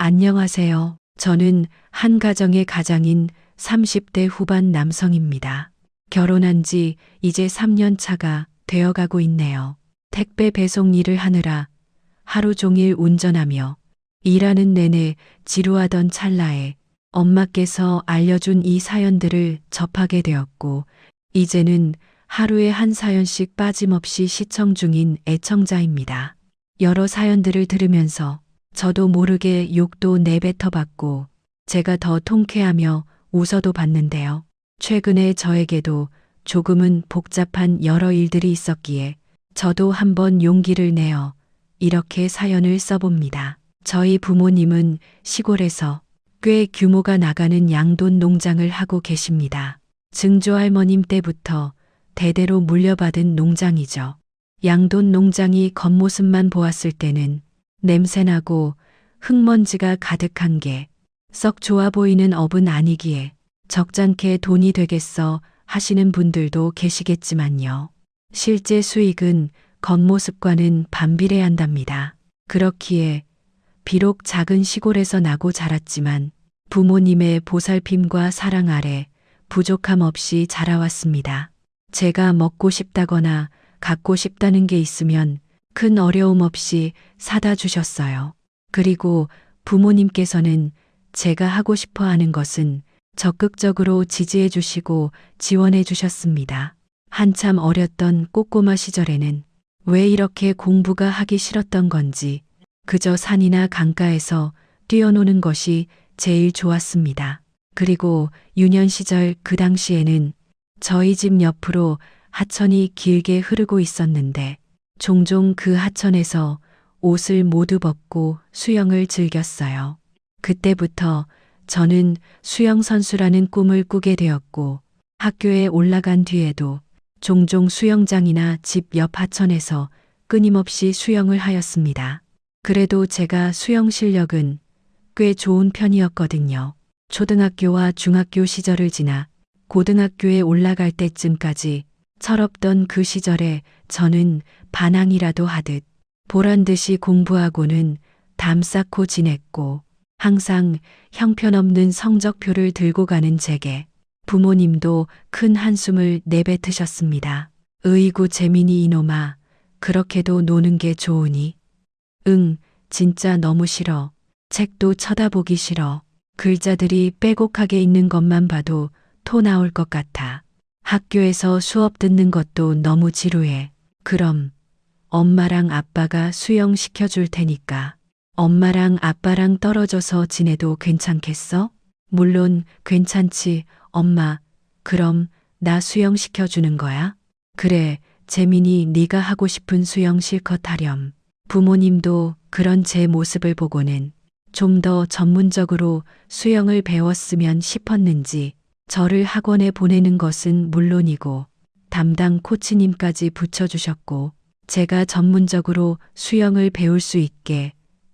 안녕하세요. 저는 한 가정의 가장인 30대 후반 남성입니다. 결혼한 지 이제 3년 차가 되어가고 있네요. 택배 배송 일을 하느라 하루 종일 운전하며 일하는 내내 지루하던 찰나에 엄마께서 알려준 이 사연들을 접하게 되었고, 이제는 하루에 한 사연씩 빠짐없이 시청 중인 애청자입니다. 여러 사연들을 들으면서 저도 모르게 욕도 내뱉어 봤고, 제가 더 통쾌하며 웃어도 봤는데요. 최근에 저에게도 조금은 복잡한 여러 일들이 있었기에 저도 한번 용기를 내어 이렇게 사연을 써봅니다. 저희 부모님은 시골에서 꽤 규모가 나가는 양돈 농장을 하고 계십니다. 증조할머님 때부터 대대로 물려받은 농장이죠. 양돈 농장이 겉모습만 보았을 때는 냄새나고 흙먼지가 가득한 게 썩 좋아 보이는 업은 아니기에 적잖게 돈이 되겠어 하시는 분들도 계시겠지만요. 실제 수익은 겉모습과는 반비례한답니다. 그렇기에 비록 작은 시골에서 나고 자랐지만 부모님의 보살핌과 사랑 아래 부족함 없이 자라왔습니다. 제가 먹고 싶다거나 갖고 싶다는 게 있으면 큰 어려움 없이 사다 주셨어요. 그리고 부모님께서는 제가 하고 싶어 하는 것은 적극적으로 지지해 주시고 지원해 주셨습니다. 한참 어렸던 꼬꼬마 시절에는 왜 이렇게 공부가 하기 싫었던 건지 그저 산이나 강가에서 뛰어노는 것이 제일 좋았습니다. 그리고 유년 시절 그 당시에는 저희 집 옆으로 하천이 길게 흐르고 있었는데 종종 그 하천에서 옷을 모두 벗고 수영을 즐겼어요. 그때부터 저는 수영 선수라는 꿈을 꾸게 되었고, 학교에 올라간 뒤에도 종종 수영장이나 집 옆 하천에서 끊임없이 수영을 하였습니다. 그래도 제가 수영 실력은 꽤 좋은 편이었거든요. 초등학교와 중학교 시절을 지나 고등학교에 올라갈 때쯤까지 철없던 그 시절에 저는 반항이라도 하듯 보란듯이 공부하고는 담 쌓고 지냈고, 항상 형편없는 성적표를 들고 가는 제게 부모님도 큰 한숨을 내뱉으셨습니다. 으이구 재민이 이놈아, 그렇게도 노는 게 좋으니? 응, 진짜 너무 싫어. 책도 쳐다보기 싫어. 글자들이 빼곡하게 있는 것만 봐도 토 나올 것 같아. 학교에서 수업 듣는 것도 너무 지루해. 그럼 엄마랑 아빠가 수영 시켜줄 테니까 엄마랑 아빠랑 떨어져서 지내도 괜찮겠어? 물론 괜찮지, 엄마. 그럼 나 수영 시켜주는 거야? 그래, 재민이 네가 하고 싶은 수영 실컷 하렴. 부모님도 그런 제 모습을 보고는 좀 더 전문적으로 수영을 배웠으면 싶었는지 저를 학원에 보내는 것은 물론이고 담당 코치님까지 붙여주셨고, 제가 전문적으로 수영을 배울 수 있게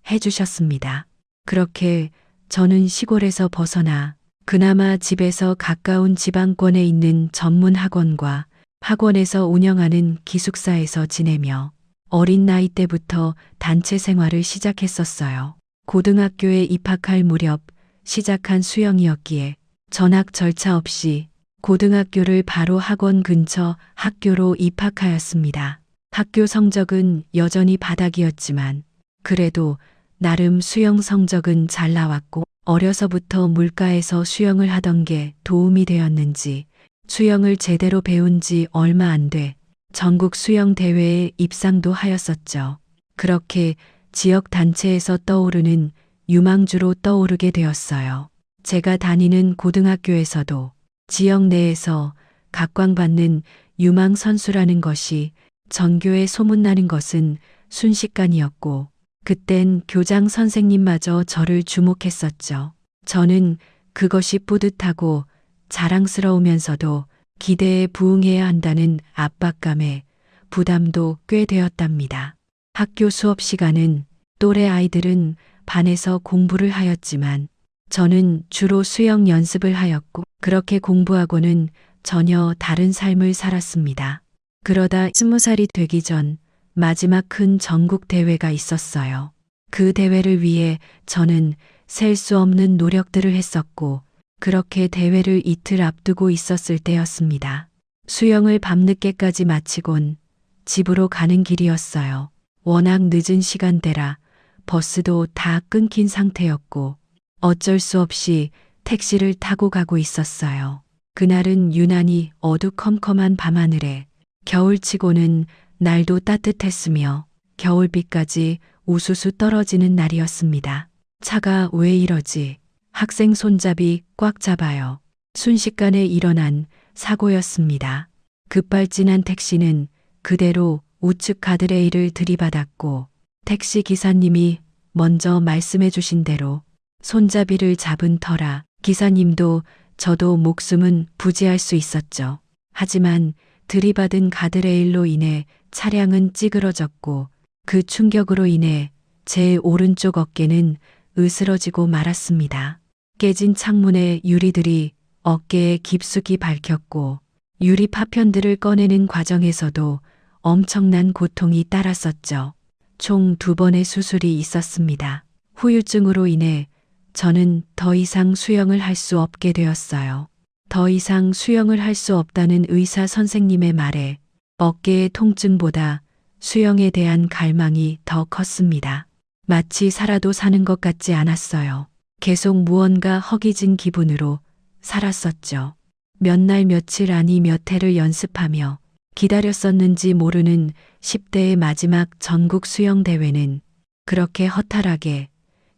해주셨습니다. 그렇게 저는 시골에서 벗어나 그나마 집에서 가까운 지방권에 있는 전문 학원과 학원에서 운영하는 기숙사에서 지내며 어린 나이 때부터 단체 생활을 시작했었어요. 고등학교에 입학할 무렵 시작한 수영이었기에 전학 절차 없이 고등학교를 바로 학원 근처 학교로 입학하였습니다. 학교 성적은 여전히 바닥이었지만 그래도 나름 수영 성적은 잘 나왔고, 어려서부터 물가에서 수영을 하던 게 도움이 되었는지 수영을 제대로 배운 지 얼마 안 돼 전국 수영 대회에 입상도 하였었죠. 그렇게 지역 단체에서 떠오르는 유망주로 떠오르게 되었어요. 제가 다니는 고등학교에서도 지역 내에서 각광받는 유망 선수라는 것이 전교에 소문나는 것은 순식간이었고, 그땐 교장 선생님마저 저를 주목했었죠. 저는 그것이 뿌듯하고 자랑스러우면서도 기대에 부응해야 한다는 압박감에 부담도 꽤 되었답니다. 학교 수업 시간은 또래 아이들은 반에서 공부를 하였지만 저는 주로 수영 연습을 하였고, 그렇게 공부하고는 전혀 다른 삶을 살았습니다. 그러다 20살이 되기 전 마지막 큰 전국 대회가 있었어요. 그 대회를 위해 저는 셀 수 없는 노력들을 했었고 그렇게 대회를 이틀 앞두고 있었을 때였습니다. 수영을 밤늦게까지 마치곤 집으로 가는 길이었어요. 워낙 늦은 시간대라 버스도 다 끊긴 상태였고 어쩔 수 없이 택시를 타고 가고 있었어요. 그날은 유난히 어두컴컴한 밤하늘에 겨울치고는 날도 따뜻했으며 겨울비까지 우수수 떨어지는 날이었습니다. 차가 왜 이러지? 학생 손잡이 꽉 잡아요. 순식간에 일어난 사고였습니다. 급발진한 택시는 그대로 우측 가드레일을 들이받았고 택시 기사님이 먼저 말씀해 주신 대로 손잡이를 잡은 터라 기사님도 저도 목숨은 부지할 수 있었죠. 하지만 들이받은 가드레일로 인해 차량은 찌그러졌고 그 충격으로 인해 제 오른쪽 어깨는 으스러지고 말았습니다. 깨진 창문의 유리들이 어깨에 깊숙이 박혔고 유리 파편들을 꺼내는 과정에서도 엄청난 고통이 따랐었죠. 총 2번의 수술이 있었습니다. 후유증으로 인해 저는 더 이상 수영을 할 수 없게 되었어요. 더 이상 수영을 할 수 없다는 의사 선생님의 말에 어깨의 통증보다 수영에 대한 갈망이 더 컸습니다. 마치 살아도 사는 것 같지 않았어요. 계속 무언가 허기진 기분으로 살았었죠. 몇 날 며칠 아니 몇 해를 연습하며 기다렸었는지 모르는 10대의 마지막 전국 수영대회는 그렇게 허탈하게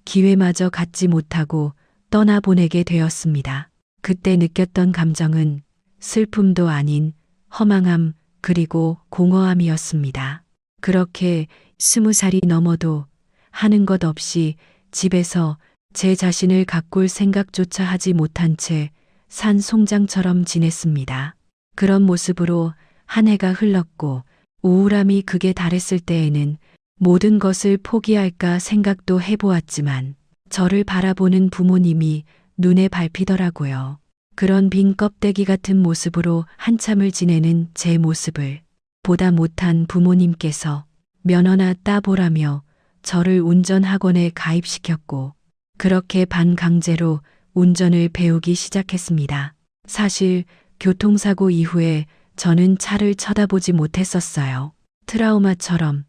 기회마저 갖지 못하고 떠나보내게 되었습니다. 그때 느꼈던 감정은 슬픔도 아닌 허망함 그리고 공허함이었습니다. 그렇게 20살이 넘어도 하는 것 없이 집에서 제 자신을 가꿀 생각조차 하지 못한 채 산 송장처럼 지냈습니다. 그런 모습으로 한 해가 흘렀고 우울함이 극에 달했을 때에는 모든 것을 포기할까 생각도 해보았지만 저를 바라보는 부모님이 눈에 밟히더라고요. 그런 빈 껍데기 같은 모습으로 한참을 지내는 제 모습을 보다 못한 부모님께서 면허나 따보라며 저를 운전학원에 가입시켰고 그렇게 반강제로 운전을 배우기 시작했습니다. 사실 교통사고 이후에 저는 차를 쳐다보지 못했었어요. 트라우마처럼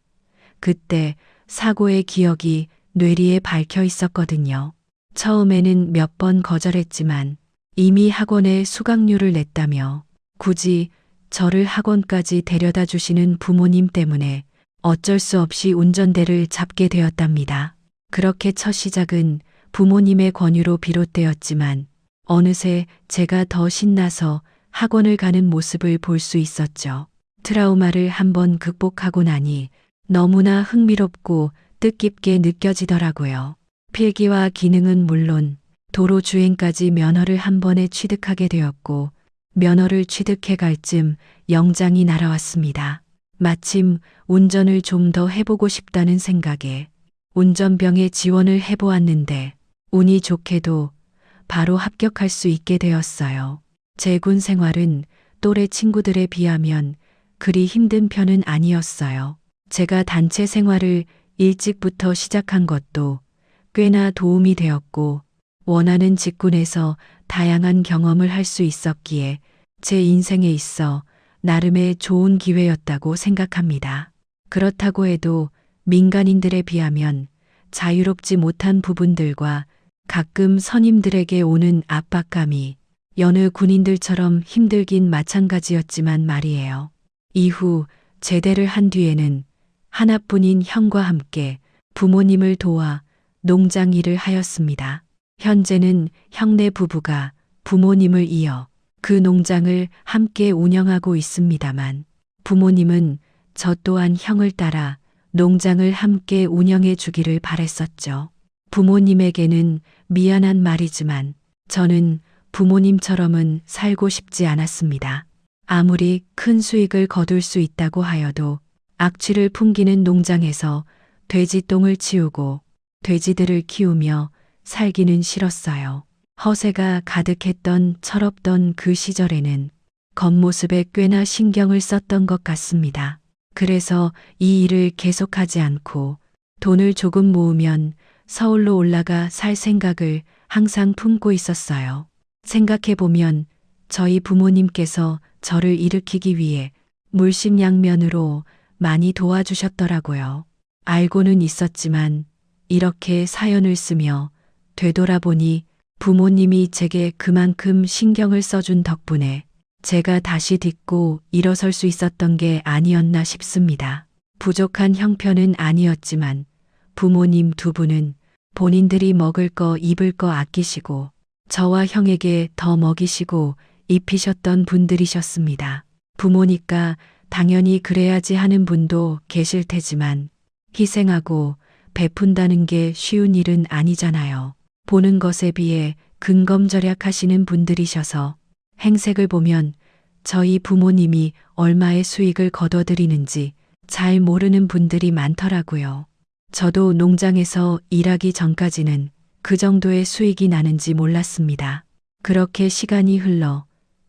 그때 사고의 기억이 뇌리에 박혀 있었거든요. 처음에는 몇 번 거절했지만 이미 학원에 수강료를 냈다며 굳이 저를 학원까지 데려다 주시는 부모님 때문에 어쩔 수 없이 운전대를 잡게 되었답니다. 그렇게 첫 시작은 부모님의 권유로 비롯되었지만 어느새 제가 더 신나서 학원을 가는 모습을 볼 수 있었죠. 트라우마를 한번 극복하고 나니 너무나 흥미롭고 뜻깊게 느껴지더라고요. 필기와 기능은 물론 도로 주행까지 면허를 한 번에 취득하게 되었고 면허를 취득해 갈 쯤 영장이 날아왔습니다. 마침 운전을 좀 더 해보고 싶다는 생각에 운전병에 지원을 해보았는데 운이 좋게도 바로 합격할 수 있게 되었어요. 제 군 생활은 또래 친구들에 비하면 그리 힘든 편은 아니었어요. 제가 단체 생활을 일찍부터 시작한 것도 꽤나 도움이 되었고 원하는 직군에서 다양한 경험을 할 수 있었기에 제 인생에 있어 나름의 좋은 기회였다고 생각합니다. 그렇다고 해도 민간인들에 비하면 자유롭지 못한 부분들과 가끔 선임들에게 오는 압박감이 여느 군인들처럼 힘들긴 마찬가지였지만 말이에요. 이후 제대를 한 뒤에는 하나뿐인 형과 함께 부모님을 도와 농장 일을 하였습니다. 현재는 형네 부부가 부모님을 이어 그 농장을 함께 운영하고 있습니다만 부모님은 저 또한 형을 따라 농장을 함께 운영해 주기를 바랬었죠. 부모님에게는 미안한 말이지만 저는 부모님처럼은 살고 싶지 않았습니다. 아무리 큰 수익을 거둘 수 있다고 하여도 악취를 풍기는 농장에서 돼지똥을 치우고 돼지들을 키우며 살기는 싫었어요. 허세가 가득했던 철없던 그 시절에는 겉모습에 꽤나 신경을 썼던 것 같습니다. 그래서 이 일을 계속하지 않고 돈을 조금 모으면 서울로 올라가 살 생각을 항상 품고 있었어요. 생각해보면 저희 부모님께서 저를 일으키기 위해 물심양면으로 많이 도와주셨더라고요. 알고는 있었지만 이렇게 사연을 쓰며 되돌아보니 부모님이 제게 그만큼 신경을 써준 덕분에 제가 다시 딛고 일어설 수 있었던 게 아니었나 싶습니다. 부족한 형편은 아니었지만 부모님 두 분은 본인들이 먹을 거 입을 거 아끼시고 저와 형에게 더 먹이시고 입히셨던 분들이셨습니다. 부모니까 당연히 그래야지 하는 분도 계실 테지만 희생하고 베푼다는 게 쉬운 일은 아니잖아요. 보는 것에 비해 근검절약하시는 분들이셔서 행색을 보면 저희 부모님이 얼마의 수익을 거둬들이는지 잘 모르는 분들이 많더라고요. 저도 농장에서 일하기 전까지는 그 정도의 수익이 나는지 몰랐습니다. 그렇게 시간이 흘러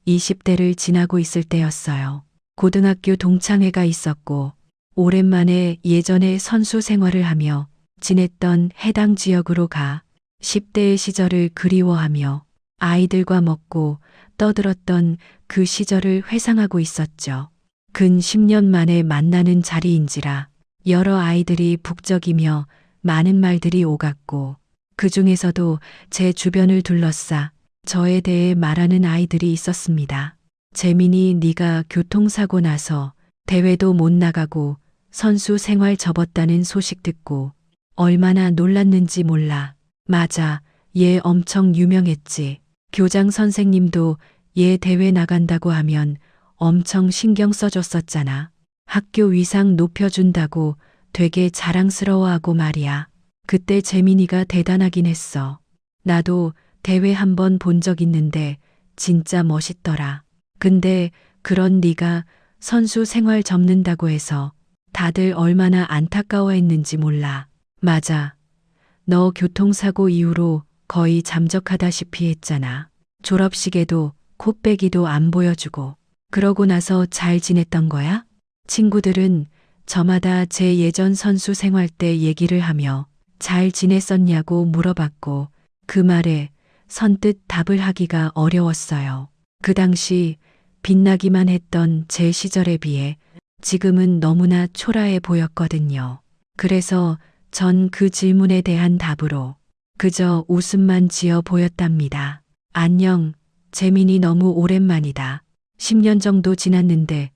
20대를 지나고 있을 때였어요. 고등학교 동창회가 있었고 오랜만에 예전의 선수 생활을 하며 지냈던 해당 지역으로 가 10대의 시절을 그리워하며 아이들과 먹고 떠들었던 그 시절을 회상하고 있었죠. 근 10년 만에 만나는 자리인지라 여러 아이들이 북적이며 많은 말들이 오갔고 그 중에서도 제 주변을 둘러싸 저에 대해 말하는 아이들이 있었습니다. 재민이 네가 교통사고 나서 대회도 못 나가고 선수 생활 접었다는 소식 듣고 얼마나 놀랐는지 몰라. 맞아, 얘 엄청 유명했지. 교장 선생님도 얘 대회 나간다고 하면 엄청 신경 써줬었잖아. 학교 위상 높여준다고 되게 자랑스러워하고 말이야. 그때 재민이가 대단하긴 했어. 나도 대회 한번 본 적 있는데 진짜 멋있더라. 근데 그런 네가 선수 생활 접는다고 해서 다들 얼마나 안타까워했는지 몰라. 맞아. 너 교통사고 이후로 거의 잠적하다시피 했잖아. 졸업식에도 코빼기도 안 보여주고. 그러고 나서 잘 지냈던 거야? 친구들은 저마다 제 예전 선수 생활 때 얘기를 하며 잘 지냈었냐고 물어봤고 그 말에 선뜻 답을 하기가 어려웠어요. 그 당시 빛나기만 했던 제 시절에 비해 지금은 너무나 초라해 보였거든요. 그래서 전 그 질문에 대한 답으로 그저 웃음만 지어 보였답니다. 안녕, 재민이 너무 오랜만이다. 10년 정도 지났는데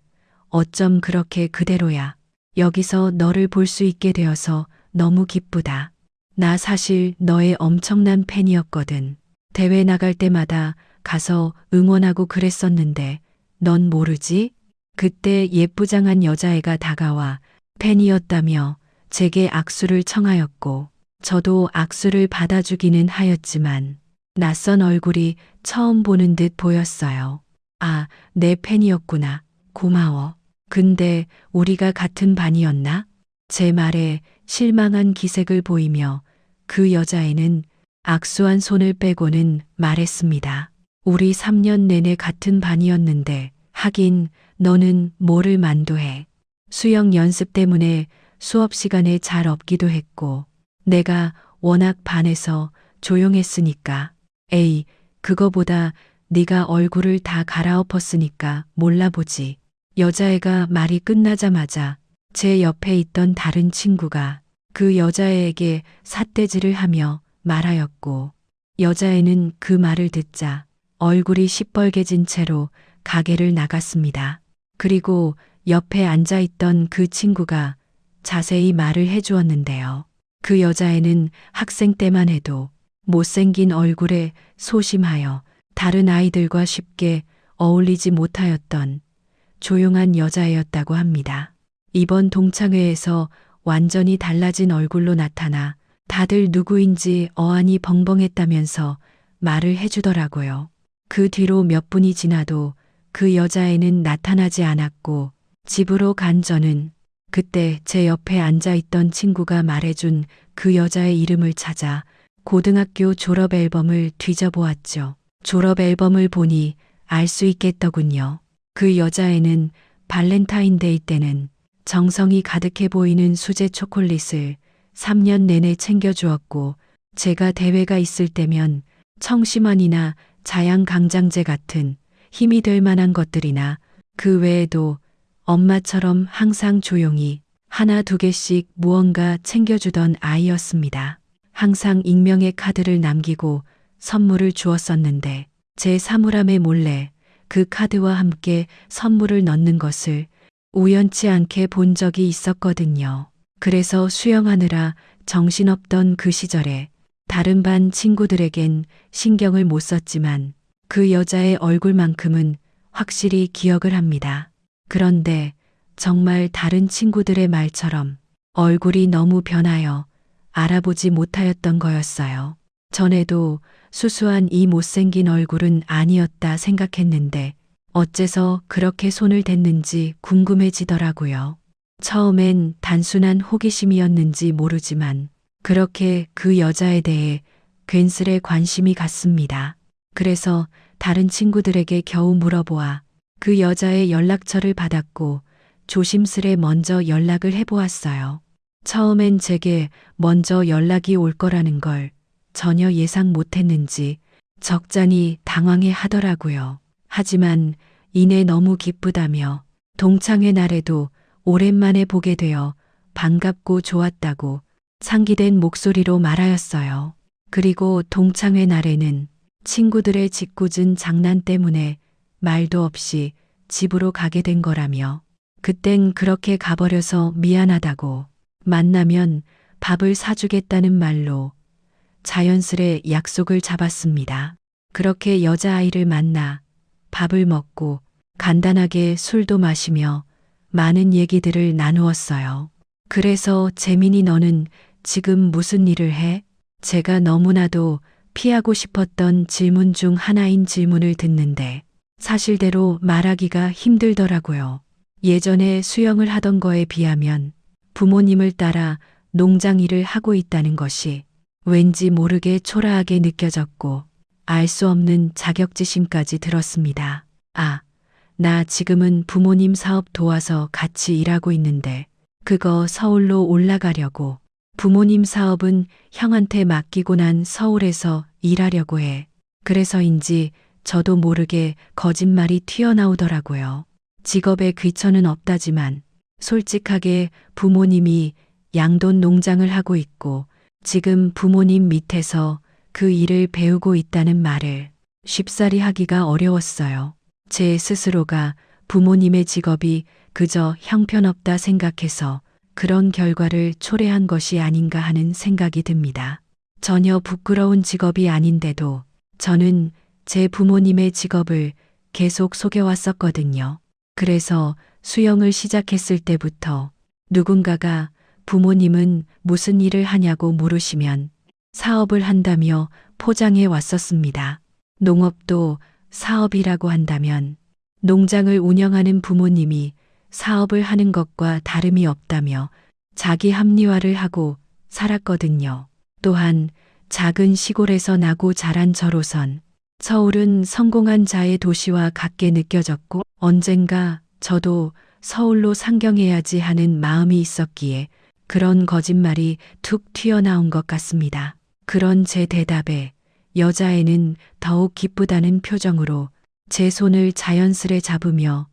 어쩜 그렇게 그대로야. 여기서 너를 볼 수 있게 되어서 너무 기쁘다. 나 사실 너의 엄청난 팬이었거든. 대회 나갈 때마다 가서 응원하고 그랬었는데 넌 모르지? 그때 예쁘장한 여자애가 다가와 팬이었다며 제게 악수를 청하였고 저도 악수를 받아주기는 하였지만 낯선 얼굴이 처음 보는 듯 보였어요. 아, 내 팬이었구나. 고마워. 근데 우리가 같은 반이었나? 제 말에 실망한 기색을 보이며 그 여자애는 악수한 손을 빼고는 말했습니다. 우리 3년 내내 같은 반이었는데 하긴 너는 뭐를 만도해. 수영 연습 때문에 수업 시간에 잘 없기도 했고 내가 워낙 반해서 조용했으니까. 에이, 그거보다 네가 얼굴을 다 갈아엎었으니까 몰라보지. 여자애가 말이 끝나자마자 제 옆에 있던 다른 친구가 그 여자애에게 삿대질을 하며 말하였고 여자애는 그 말을 듣자 얼굴이 시뻘개진 채로 가게를 나갔습니다. 그리고 옆에 앉아있던 그 친구가 자세히 말을 해주었는데요. 그 여자애는 학생 때만 해도 못생긴 얼굴에 소심하여 다른 아이들과 쉽게 어울리지 못하였던 조용한 여자애였다고 합니다. 이번 동창회에서 완전히 달라진 얼굴로 나타나 다들 누구인지 어안이 벙벙했다면서 말을 해주더라고요. 그 뒤로 몇 분이 지나도 그 여자애는 나타나지 않았고 집으로 간 저는 그때 제 옆에 앉아있던 친구가 말해준 그 여자의 이름을 찾아 고등학교 졸업 앨범을 뒤져보았죠. 졸업 앨범을 보니 알 수 있겠더군요. 그 여자애는 발렌타인데이 때는 정성이 가득해 보이는 수제 초콜릿을 3년 내내 챙겨주었고 제가 대회가 있을 때면 청심환이나 자양강장제 같은 힘이 될 만한 것들이나 그 외에도 엄마처럼 항상 조용히 하나 두 개씩 무언가 챙겨주던 아이였습니다. 항상 익명의 카드를 남기고 선물을 주었었는데 제 사물함에 몰래 그 카드와 함께 선물을 넣는 것을 우연치 않게 본 적이 있었거든요. 그래서 수영하느라 정신없던 그 시절에 다른 반 친구들에겐 신경을 못 썼지만 그 여자의 얼굴만큼은 확실히 기억을 합니다. 그런데 정말 다른 친구들의 말처럼 얼굴이 너무 변하여 알아보지 못하였던 거였어요. 전에도 수수한 이 못생긴 얼굴은 아니었다 생각했는데 어째서 그렇게 손을 댔는지 궁금해지더라고요. 처음엔 단순한 호기심이었는지 모르지만 그렇게 그 여자에 대해 괜스레 관심이 갔습니다. 그래서 다른 친구들에게 겨우 물어보아 그 여자의 연락처를 받았고 조심스레 먼저 연락을 해보았어요. 처음엔 제게 먼저 연락이 올 거라는 걸 전혀 예상 못했는지 적잖이 당황해 하더라고요. 하지만 이내 너무 기쁘다며 동창회 날에도 오랜만에 보게 되어 반갑고 좋았다고 상기된 목소리로 말하였어요. 그리고 동창회 날에는 친구들의 짓궂은 장난 때문에 말도 없이 집으로 가게 된 거라며 그땐 그렇게 가버려서 미안하다고 만나면 밥을 사주겠다는 말로 자연스레 약속을 잡았습니다. 그렇게 여자아이를 만나 밥을 먹고 간단하게 술도 마시며 많은 얘기들을 나누었어요. 그래서 재민이 너는 지금 무슨 일을 해? 제가 너무나도 피하고 싶었던 질문 중 하나인 질문을 듣는데 사실대로 말하기가 힘들더라고요. 예전에 수영을 하던 거에 비하면 부모님을 따라 농장 일을 하고 있다는 것이 왠지 모르게 초라하게 느껴졌고 알 수 없는 자격지심까지 들었습니다. 아, 나 지금은 부모님 사업 도와서 같이 일하고 있는데 그거 서울로 올라가려고 부모님 사업은 형한테 맡기고 난 서울에서 일하려고 해. 그래서인지 저도 모르게 거짓말이 튀어나오더라고요. 직업에 귀천은 없다지만 솔직하게 부모님이 양돈 농장을 하고 있고 지금 부모님 밑에서 그 일을 배우고 있다는 말을 쉽사리 하기가 어려웠어요. 제 스스로가 부모님의 직업이 그저 형편없다 생각해서 그런 결과를 초래한 것이 아닌가 하는 생각이 듭니다. 전혀 부끄러운 직업이 아닌데도 저는 제 부모님의 직업을 계속 속여왔었거든요. 그래서 수영을 시작했을 때부터 누군가가 부모님은 무슨 일을 하냐고 물으시면 사업을 한다며 포장해 왔었습니다. 농업도 사업이라고 한다면 농장을 운영하는 부모님이 사업을 하는 것과 다름이 없다며 자기 합리화를 하고 살았거든요. 또한 작은 시골에서 나고 자란 저로선 서울은 성공한 자의 도시와 같게 느껴졌고 언젠가 저도 서울로 상경해야지 하는 마음이 있었기에 그런 거짓말이 툭 튀어나온 것 같습니다. 그런 제 대답에 여자애는 더욱 기쁘다는 표정으로 제 손을 자연스레 잡으며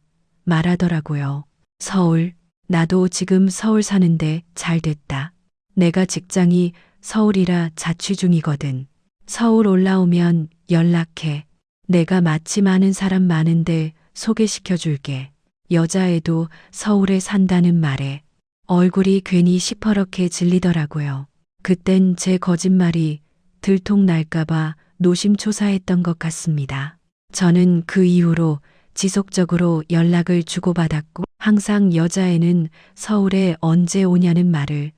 말하더라고요. 서울, 나도 지금 서울 사는데 잘 됐다. 내가 직장이 서울이라 자취 중이거든. 서울 올라오면 연락해. 내가 마침 아는 사람 많은데 소개시켜 줄게. 여자애도 서울에 산다는 말에 얼굴이 괜히 시퍼렇게 질리더라고요. 그땐 제 거짓말이 들통날까봐 노심초사했던 것 같습니다. 저는 그 이후로 지속적으로 연락을 주고받았고 항상 여자애는 서울에 언제 오냐는 말을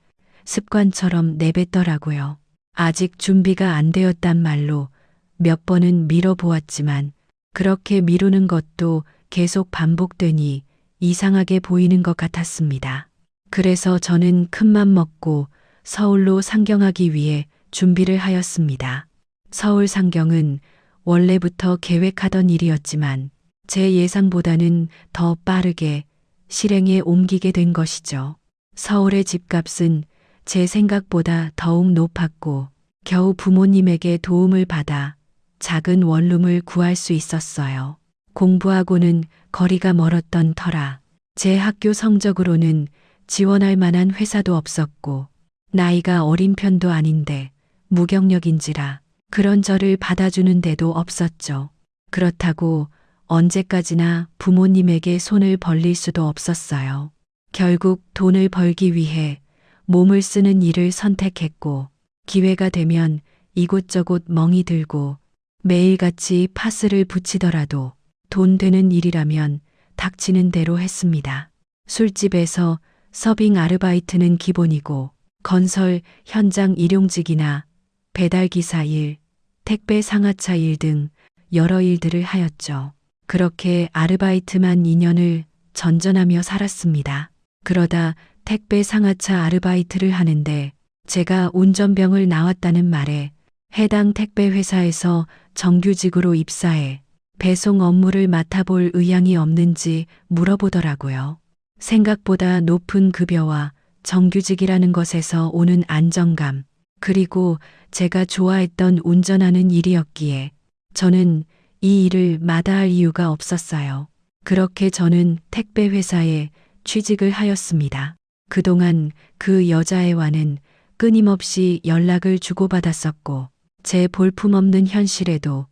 습관처럼 내뱉더라고요. 아직 준비가 안 되었단 말로 몇 번은 미뤄보았지만 그렇게 미루는 것도 계속 반복되니 이상하게 보이는 것 같았습니다. 그래서 저는 큰맘 먹고 서울로 상경하기 위해 준비를 하였습니다. 서울 상경은 원래부터 계획하던 일이었지만 제 예상보다는 더 빠르게 실행에 옮기게 된 것이죠. 서울의 집값은 제 생각보다 더욱 높았고 겨우 부모님에게 도움을 받아 작은 원룸을 구할 수 있었어요. 공부하고는 거리가 멀었던 터라 제 학교 성적으로는 지원할 만한 회사도 없었고 나이가 어린 편도 아닌데 무경력인지라 그런 저를 받아주는 데도 없었죠. 그렇다고 언제까지나 부모님에게 손을 벌릴 수도 없었어요. 결국 돈을 벌기 위해 몸을 쓰는 일을 선택했고 기회가 되면 이곳저곳 멍이 들고 매일같이 파스를 붙이더라도 돈 되는 일이라면 닥치는 대로 했습니다. 술집에서 서빙 아르바이트는 기본이고 건설 현장 일용직이나 배달기사 일, 택배 상하차 일 등 여러 일들을 하였죠. 그렇게 아르바이트만 2년을 전전하며 살았습니다. 그러다 택배 상하차 아르바이트를 하는데 제가 운전병을 나왔다는 말에 해당 택배 회사에서 정규직으로 입사해 배송 업무를 맡아볼 의향이 없는지 물어보더라고요. 생각보다 높은 급여와 정규직이라는 것에서 오는 안정감, 그리고 제가 좋아했던 운전하는 일이었기에 저는 이 일을 마다할 이유가 없었어요. 그렇게 저는 택배 회사에 취직을 하였습니다. 그동안 그 여자애와는 끊임없이 연락을 주고받았었고 제 볼품없는 현실에도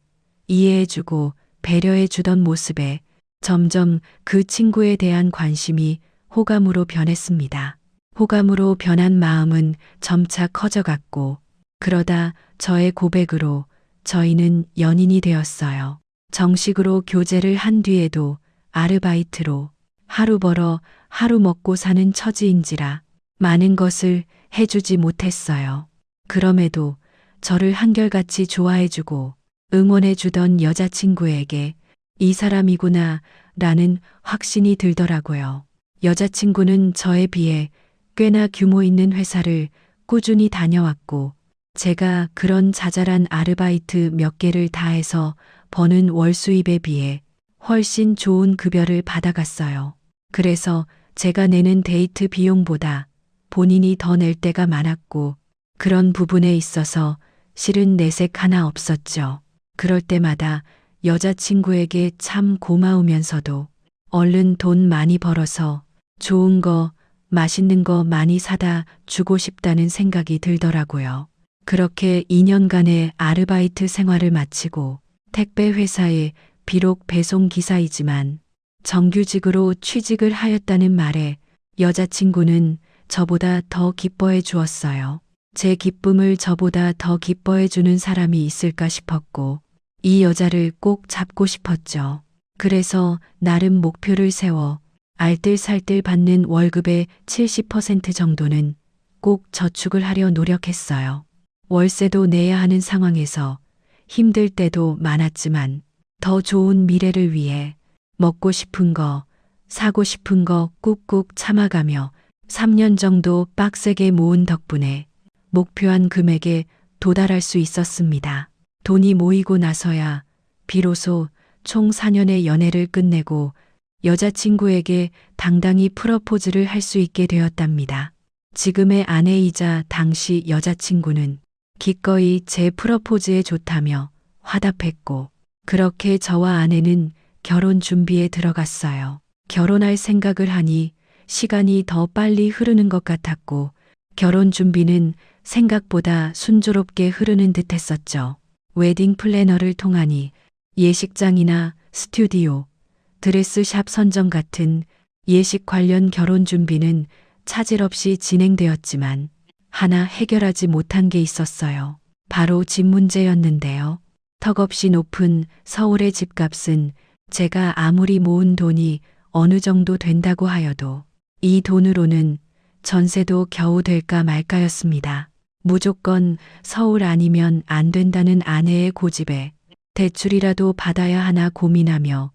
이해해주고 배려해주던 모습에 점점 그 친구에 대한 관심이 호감으로 변했습니다. 호감으로 변한 마음은 점차 커져갔고 그러다 저의 고백으로 저희는 연인이 되었어요. 정식으로 교제를 한 뒤에도 아르바이트로 하루 벌어 하루 먹고 사는 처지인지라 많은 것을 해주지 못했어요. 그럼에도 저를 한결같이 좋아해주고 응원해주던 여자친구에게 이 사람이구나 라는 확신이 들더라고요. 여자친구는 저에 비해 꽤나 규모 있는 회사를 꾸준히 다녀왔고 제가 그런 자잘한 아르바이트 몇 개를 다 해서 버는 월 수입에 비해 훨씬 좋은 급여를 받아갔어요. 그래서 제가 내는 데이트 비용보다 본인이 더 낼 때가 많았고 그런 부분에 있어서 실은 내색 하나 없었죠. 그럴 때마다 여자친구에게 참 고마우면서도 얼른 돈 많이 벌어서 좋은 거, 맛있는 거 많이 사다 주고 싶다는 생각이 들더라고요. 그렇게 2년간의 아르바이트 생활을 마치고 택배 회사에 비록 배송 기사이지만 정규직으로 취직을 하였다는 말에 여자친구는 저보다 더 기뻐해 주었어요. 제 기쁨을 저보다 더 기뻐해 주는 사람이 있을까 싶었고 이 여자를 꼭 잡고 싶었죠. 그래서 나름 목표를 세워 알뜰살뜰 받는 월급의 70% 정도는 꼭 저축을 하려 노력했어요. 월세도 내야 하는 상황에서 힘들 때도 많았지만 더 좋은 미래를 위해 먹고 싶은 거, 사고 싶은 거 꾹꾹 참아가며 3년 정도 빡세게 모은 덕분에 목표한 금액에 도달할 수 있었습니다. 돈이 모이고 나서야 비로소 총 4년의 연애를 끝내고 여자친구에게 당당히 프러포즈를 할 수 있게 되었답니다. 지금의 아내이자 당시 여자친구는 기꺼이 제 프러포즈에 좋다며 화답했고 그렇게 저와 아내는 결혼 준비에 들어갔어요. 결혼할 생각을 하니 시간이 더 빨리 흐르는 것 같았고 결혼 준비는 생각보다 순조롭게 흐르는 듯 했었죠. 웨딩 플래너를 통하니 예식장이나 스튜디오, 드레스샵 선정 같은 예식 관련 결혼 준비는 차질 없이 진행되었지만 하나 해결하지 못한 게 있었어요. 바로 집 문제였는데요. 턱없이 높은 서울의 집값은 제가 아무리 모은 돈이 어느 정도 된다고 하여도 이 돈으로는 전세도 겨우 될까 말까였습니다. 무조건 서울 아니면 안 된다는 아내의 고집에 대출이라도 받아야 하나 고민하며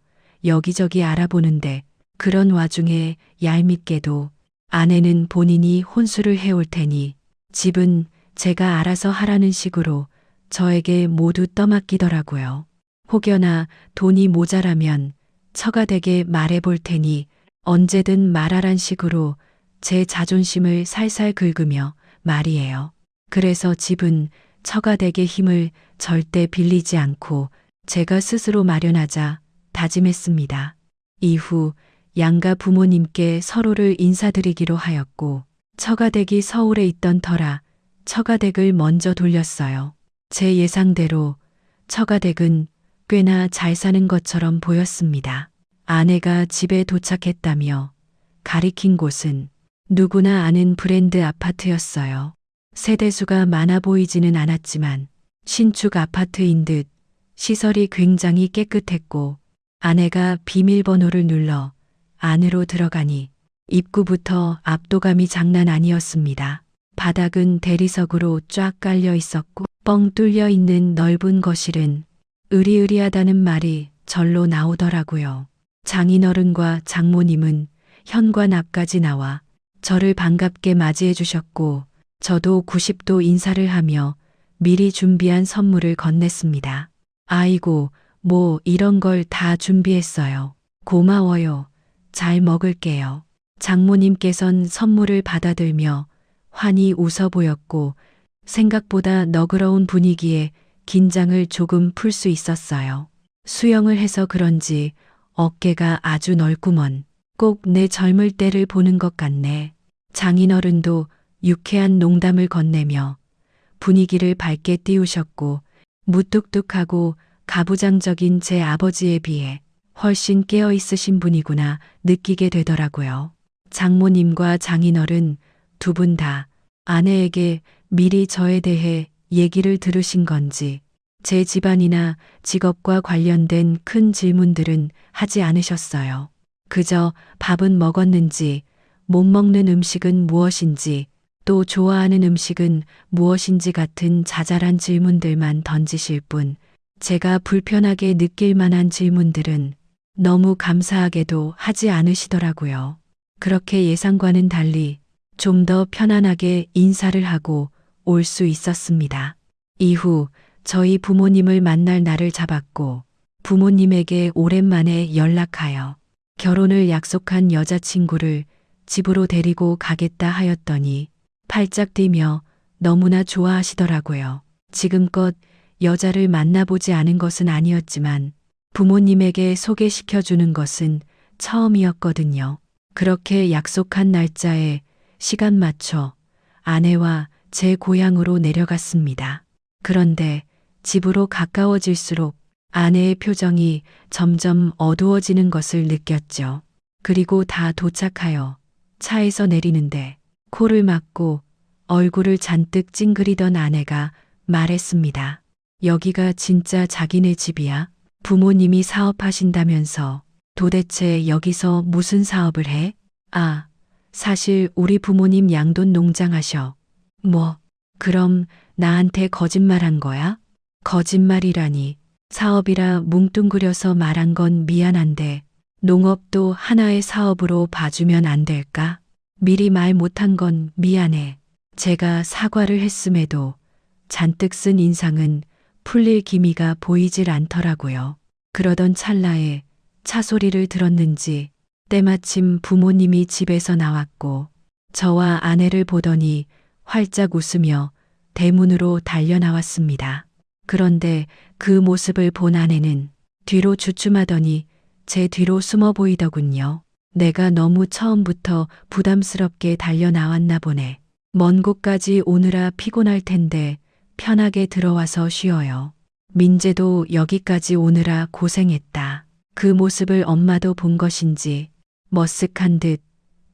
여기저기 알아보는데 그런 와중에 얄밉게도 아내는 본인이 혼수를 해올 테니 집은 제가 알아서 하라는 식으로 저에게 모두 떠맡기더라고요. 혹여나 돈이 모자라면 처가되게 말해볼 테니 언제든 말하란 식으로 제 자존심을 살살 긁으며 말이에요. 그래서 집은 처가댁의 힘을 절대 빌리지 않고 제가 스스로 마련하자 다짐했습니다. 이후 양가 부모님께 서로를 인사드리기로 하였고 처가댁이 서울에 있던 터라 처가댁을 먼저 돌렸어요. 제 예상대로 처가댁은 꽤나 잘 사는 것처럼 보였습니다. 아내가 집에 도착했다며 가리킨 곳은 누구나 아는 브랜드 아파트였어요. 세대수가 많아 보이지는 않았지만 신축 아파트인 듯 시설이 굉장히 깨끗했고 아내가 비밀번호를 눌러 안으로 들어가니 입구부터 압도감이 장난 아니었습니다. 바닥은 대리석으로 쫙 깔려 있었고 뻥 뚫려 있는 넓은 거실은 으리으리하다는 말이 절로 나오더라고요. 장인어른과 장모님은 현관 앞까지 나와 저를 반갑게 맞이해 주셨고 저도 90도 인사를 하며 미리 준비한 선물을 건넸습니다. 아이고, 뭐 이런 걸 다 준비했어요. 고마워요. 잘 먹을게요. 장모님께선 선물을 받아들며 환히 웃어 보였고 생각보다 너그러운 분위기에 긴장을 조금 풀 수 있었어요. 수영을 해서 그런지 어깨가 아주 넓구먼. 꼭 내 젊을 때를 보는 것 같네. 장인어른도 유쾌한 농담을 건네며 분위기를 밝게 띄우셨고 무뚝뚝하고 가부장적인 제 아버지에 비해 훨씬 깨어 있으신 분이구나 느끼게 되더라고요. 장모님과 장인어른 두 분 다 아내에게 미리 저에 대해 얘기를 들으신 건지 제 집안이나 직업과 관련된 큰 질문들은 하지 않으셨어요. 그저 밥은 먹었는지, 못 먹는 음식은 무엇인지, 또 좋아하는 음식은 무엇인지 같은 자잘한 질문들만 던지실 뿐, 제가 불편하게 느낄 만한 질문들은 너무 감사하게도 하지 않으시더라고요. 그렇게 예상과는 달리 좀 더 편안하게 인사를 하고 올 수 있었습니다. 이후 저희 부모님을 만날 날을 잡았고 부모님에게 오랜만에 연락하여 결혼을 약속한 여자친구를 집으로 데리고 가겠다 하였더니 팔짝 뛰며 너무나 좋아하시더라고요. 지금껏 여자를 만나보지 않은 것은 아니었지만 부모님에게 소개시켜주는 것은 처음이었거든요. 그렇게 약속한 날짜에 시간 맞춰 아내와 제 고향으로 내려갔습니다. 그런데 집으로 가까워질수록 아내의 표정이 점점 어두워지는 것을 느꼈죠. 그리고 다 도착하여 차에서 내리는데 코를 막고 얼굴을 잔뜩 찡그리던 아내가 말했습니다. 여기가 진짜 자기네 집이야? 부모님이 사업하신다면서 도대체 여기서 무슨 사업을 해? 아, 사실 우리 부모님 양돈 농장 하셔. 뭐, 그럼 나한테 거짓말한 거야? 거짓말이라니. 사업이라 뭉뚱그려서 말한 건 미안한데 농업도 하나의 사업으로 봐주면 안 될까? 미리 말 못한 건 미안해. 제가 사과를 했음에도 잔뜩 쓴 인상은 풀릴 기미가 보이질 않더라고요. 그러던 찰나에 차 소리를 들었는지 때마침 부모님이 집에서 나왔고 저와 아내를 보더니 활짝 웃으며 대문으로 달려나왔습니다. 그런데 그 모습을 본 아내는 뒤로 주춤하더니 제 뒤로 숨어 보이더군요. 내가 너무 처음부터 부담스럽게 달려나왔나 보네. 먼 곳까지 오느라 피곤할 텐데 편하게 들어와서 쉬어요. 민재도 여기까지 오느라 고생했다. 그 모습을 엄마도 본 것인지 머쓱한 듯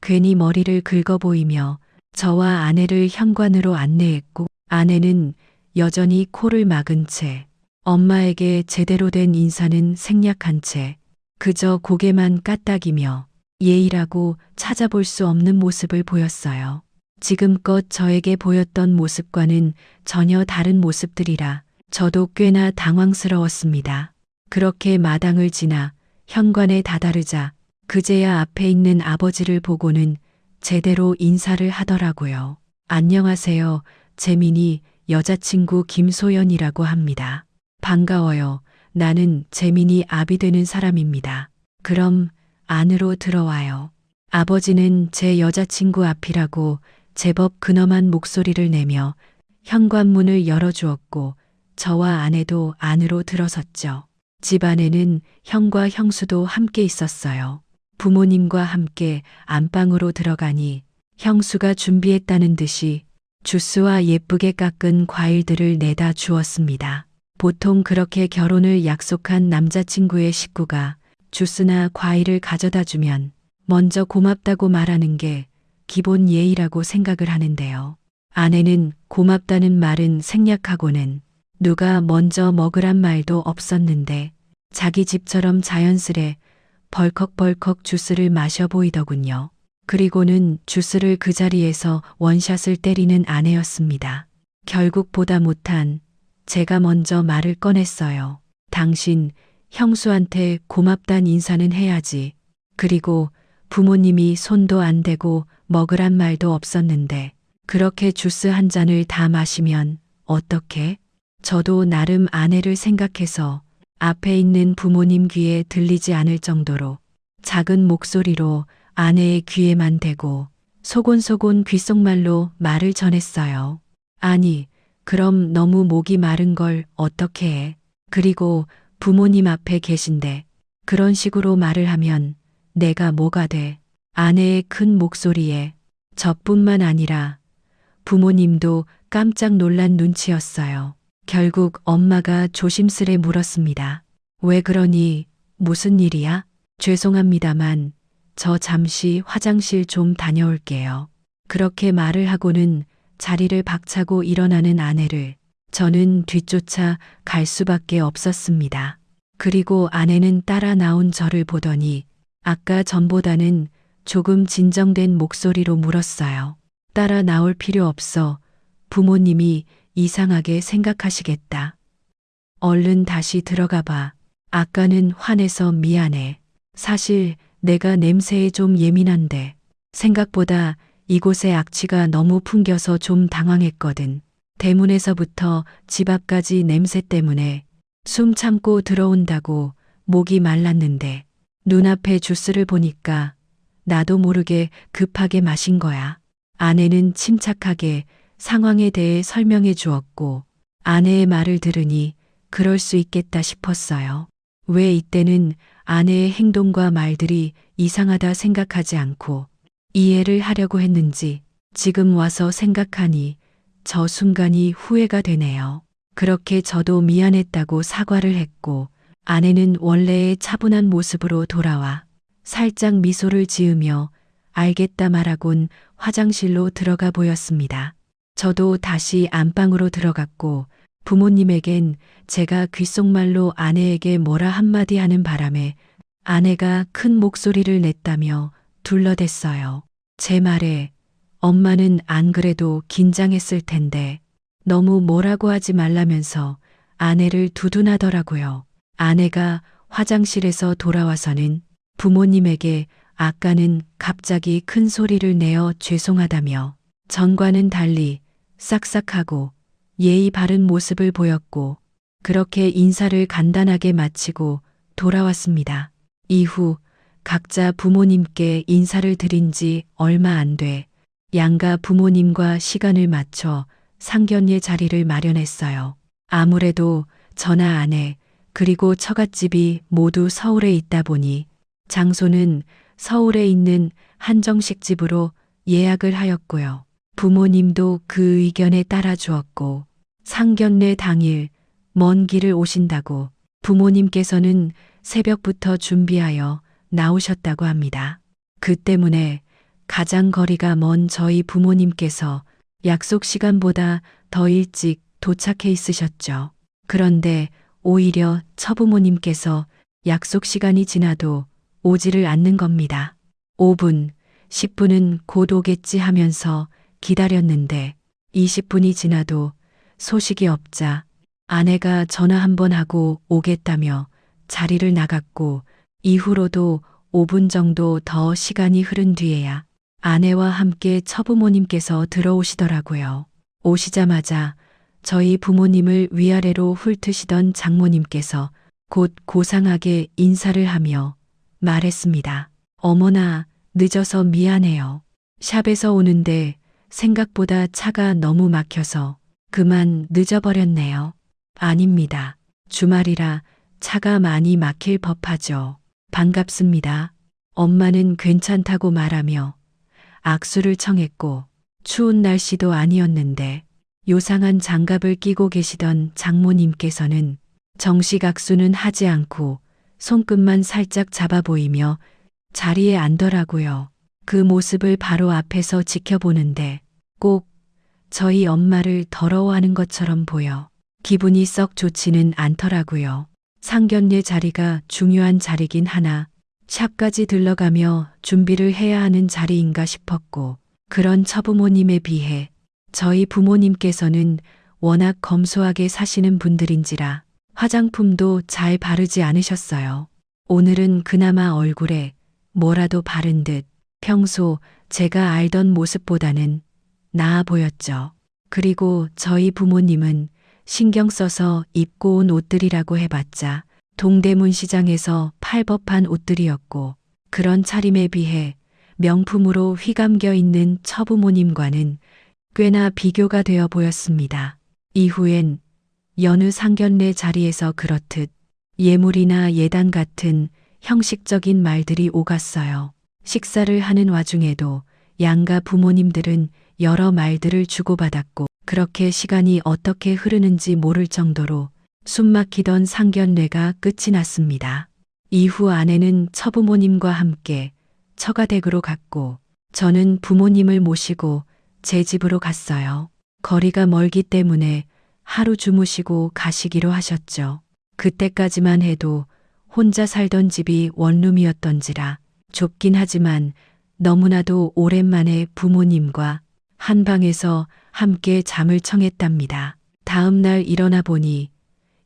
괜히 머리를 긁어 보이며 저와 아내를 현관으로 안내했고 아내는 여전히 코를 막은 채 엄마에게 제대로 된 인사는 생략한 채 그저 고개만 까딱이며 예의라고 찾아볼 수 없는 모습을 보였어요. 지금껏 저에게 보였던 모습과는 전혀 다른 모습들이라 저도 꽤나 당황스러웠습니다. 그렇게 마당을 지나 현관에 다다르자 그제야 앞에 있는 아버지를 보고는 제대로 인사를 하더라고요. 안녕하세요. 재민이 여자친구 김소연이라고 합니다. 반가워요. 나는 재민이 아비 되는 사람입니다. 그럼 안으로 들어와요. 아버지는 제 여자친구 앞이라고 제법 근엄한 목소리를 내며 현관문을 열어주었고 저와 아내도 안으로 들어섰죠. 집 안에는 형과 형수도 함께 있었어요. 부모님과 함께 안방으로 들어가니 형수가 준비했다는 듯이 주스와 예쁘게 깎은 과일들을 내다 주었습니다. 보통 그렇게 결혼을 약속한 남자친구의 식구가 주스나 과일을 가져다 주면 먼저 고맙다고 말하는 게 기본 예의라고 생각을 하는데요. 아내는 고맙다는 말은 생략하고는 누가 먼저 먹으란 말도 없었는데 자기 집처럼 자연스레 벌컥벌컥 주스를 마셔 보이더군요. 그리고는 주스를 그 자리에서 원샷을 때리는 아내였습니다. 결국 보다 못한 제가 먼저 말을 꺼냈어요. 당신 형수한테 고맙단 인사는 해야지. 그리고 부모님이 손도 안 대고 먹으란 말도 없었는데 그렇게 주스 한 잔을 다 마시면 어떡해? 저도 나름 아내를 생각해서 앞에 있는 부모님 귀에 들리지 않을 정도로 작은 목소리로 아내의 귀에만 대고 소곤소곤 귓속말로 말을 전했어요. 아니, 그럼 너무 목이 마른 걸 어떻게 해? 그리고 부모님 앞에 계신데 그런 식으로 말을 하면 내가 뭐가 돼? 아내의 큰 목소리에 저뿐만 아니라 부모님도 깜짝 놀란 눈치였어요. 결국 엄마가 조심스레 물었습니다. 왜 그러니? 무슨 일이야? 죄송합니다만 저 잠시 화장실 좀 다녀올게요. 그렇게 말을 하고는 자리를 박차고 일어나는 아내를 저는 뒤쫓아 갈 수밖에 없었습니다. 그리고 아내는 따라 나온 저를 보더니 아까 전보다는 조금 진정된 목소리로 물었어요. 따라 나올 필요 없어. 부모님이 이상하게 생각하시겠다. 얼른 다시 들어가 봐. 아까는 화내서 미안해. 사실 내가 냄새에 좀 예민한데 생각보다 이곳의 악취가 너무 풍겨서 좀 당황했거든. 대문에서부터 집 앞까지 냄새 때문에 숨 참고 들어온다고 목이 말랐는데 눈앞에 주스를 보니까 나도 모르게 급하게 마신 거야. 아내는 침착하게 상황에 대해 설명해 주었고 아내의 말을 들으니 그럴 수 있겠다 싶었어요. 왜 이때는 아내의 행동과 말들이 이상하다 생각하지 않고 이해를 하려고 했는지 지금 와서 생각하니 저 순간이 후회가 되네요. 그렇게 저도 미안했다고 사과를 했고 아내는 원래의 차분한 모습으로 돌아와 살짝 미소를 지으며 알겠다 말하곤 화장실로 들어가 보였습니다. 저도 다시 안방으로 들어갔고 부모님에겐 제가 귓속말로 아내에게 뭐라 한마디 하는 바람에 아내가 큰 목소리를 냈다며 둘러댔어요. 제 말에 엄마는 안 그래도 긴장했을 텐데 너무 뭐라고 하지 말라면서 아내를 두둔하더라고요. 아내가 화장실에서 돌아와서는 부모님에게 아까는 갑자기 큰 소리를 내어 죄송하다며 전과는 달리 싹싹하고 예의 바른 모습을 보였고 그렇게 인사를 간단하게 마치고 돌아왔습니다. 이후 각자 부모님께 인사를 드린 지 얼마 안 돼 양가 부모님과 시간을 맞춰 상견례 자리를 마련했어요. 아무래도 저나 아내 그리고 처갓집이 모두 서울에 있다 보니 장소는 서울에 있는 한정식 집으로 예약을 하였고요. 부모님도 그 의견에 따라 주었고 상견례 당일 먼 길을 오신다고 부모님께서는 새벽부터 준비하여 나오셨다고 합니다. 그 때문에 가장 거리가 먼 저희 부모님께서 약속 시간보다 더 일찍 도착해 있으셨죠. 그런데 오히려 처부모님께서 약속 시간이 지나도 오지를 않는 겁니다. 5분, 10분은 곧 오겠지 하면서 기다렸는데 20분이 지나도 소식이 없자 아내가 전화 한 번 하고 오겠다며 자리를 나갔고 이후로도 5분 정도 더 시간이 흐른 뒤에야 아내와 함께 처부모님께서 들어오시더라고요. 오시자마자 저희 부모님을 위아래로 훑으시던 장모님께서 곧 고상하게 인사를 하며 말했습니다. 어머나, 늦어서 미안해요. 샵에서 오는데 생각보다 차가 너무 막혀서 그만 늦어버렸네요. 아닙니다. 주말이라 차가 많이 막힐 법하죠. 반갑습니다. 엄마는 괜찮다고 말하며 악수를 청했고 추운 날씨도 아니었는데 요상한 장갑을 끼고 계시던 장모님께서는 정식 악수는 하지 않고 손끝만 살짝 잡아 보이며 자리에 앉더라고요. 그 모습을 바로 앞에서 지켜보는데 꼭 저희 엄마를 더러워하는 것처럼 보여 기분이 썩 좋지는 않더라고요. 상견례 자리가 중요한 자리긴 하나 샵까지 들러가며 준비를 해야 하는 자리인가 싶었고 그런 처부모님에 비해 저희 부모님께서는 워낙 검소하게 사시는 분들인지라 화장품도 잘 바르지 않으셨어요. 오늘은 그나마 얼굴에 뭐라도 바른 듯 평소 제가 알던 모습보다는 나아 보였죠. 그리고 저희 부모님은 신경 써서 입고 온 옷들이라고 해봤자 동대문 시장에서 팔 법한 옷들이었고 그런 차림에 비해 명품으로 휘감겨 있는 처부모님과는 꽤나 비교가 되어 보였습니다. 이후엔 여느 상견례 자리에서 그렇듯 예물이나 예단 같은 형식적인 말들이 오갔어요. 식사를 하는 와중에도 양가 부모님들은 여러 말들을 주고받았고 그렇게 시간이 어떻게 흐르는지 모를 정도로 숨막히던 상견례가 끝이 났습니다. 이후 아내는 처부모님과 함께 처가댁으로 갔고 저는 부모님을 모시고 제 집으로 갔어요. 거리가 멀기 때문에 하루 주무시고 가시기로 하셨죠. 그때까지만 해도 혼자 살던 집이 원룸이었던지라 좁긴 하지만 너무나도 오랜만에 부모님과 한 방에서 함께 잠을 청했답니다. 다음 날 일어나 보니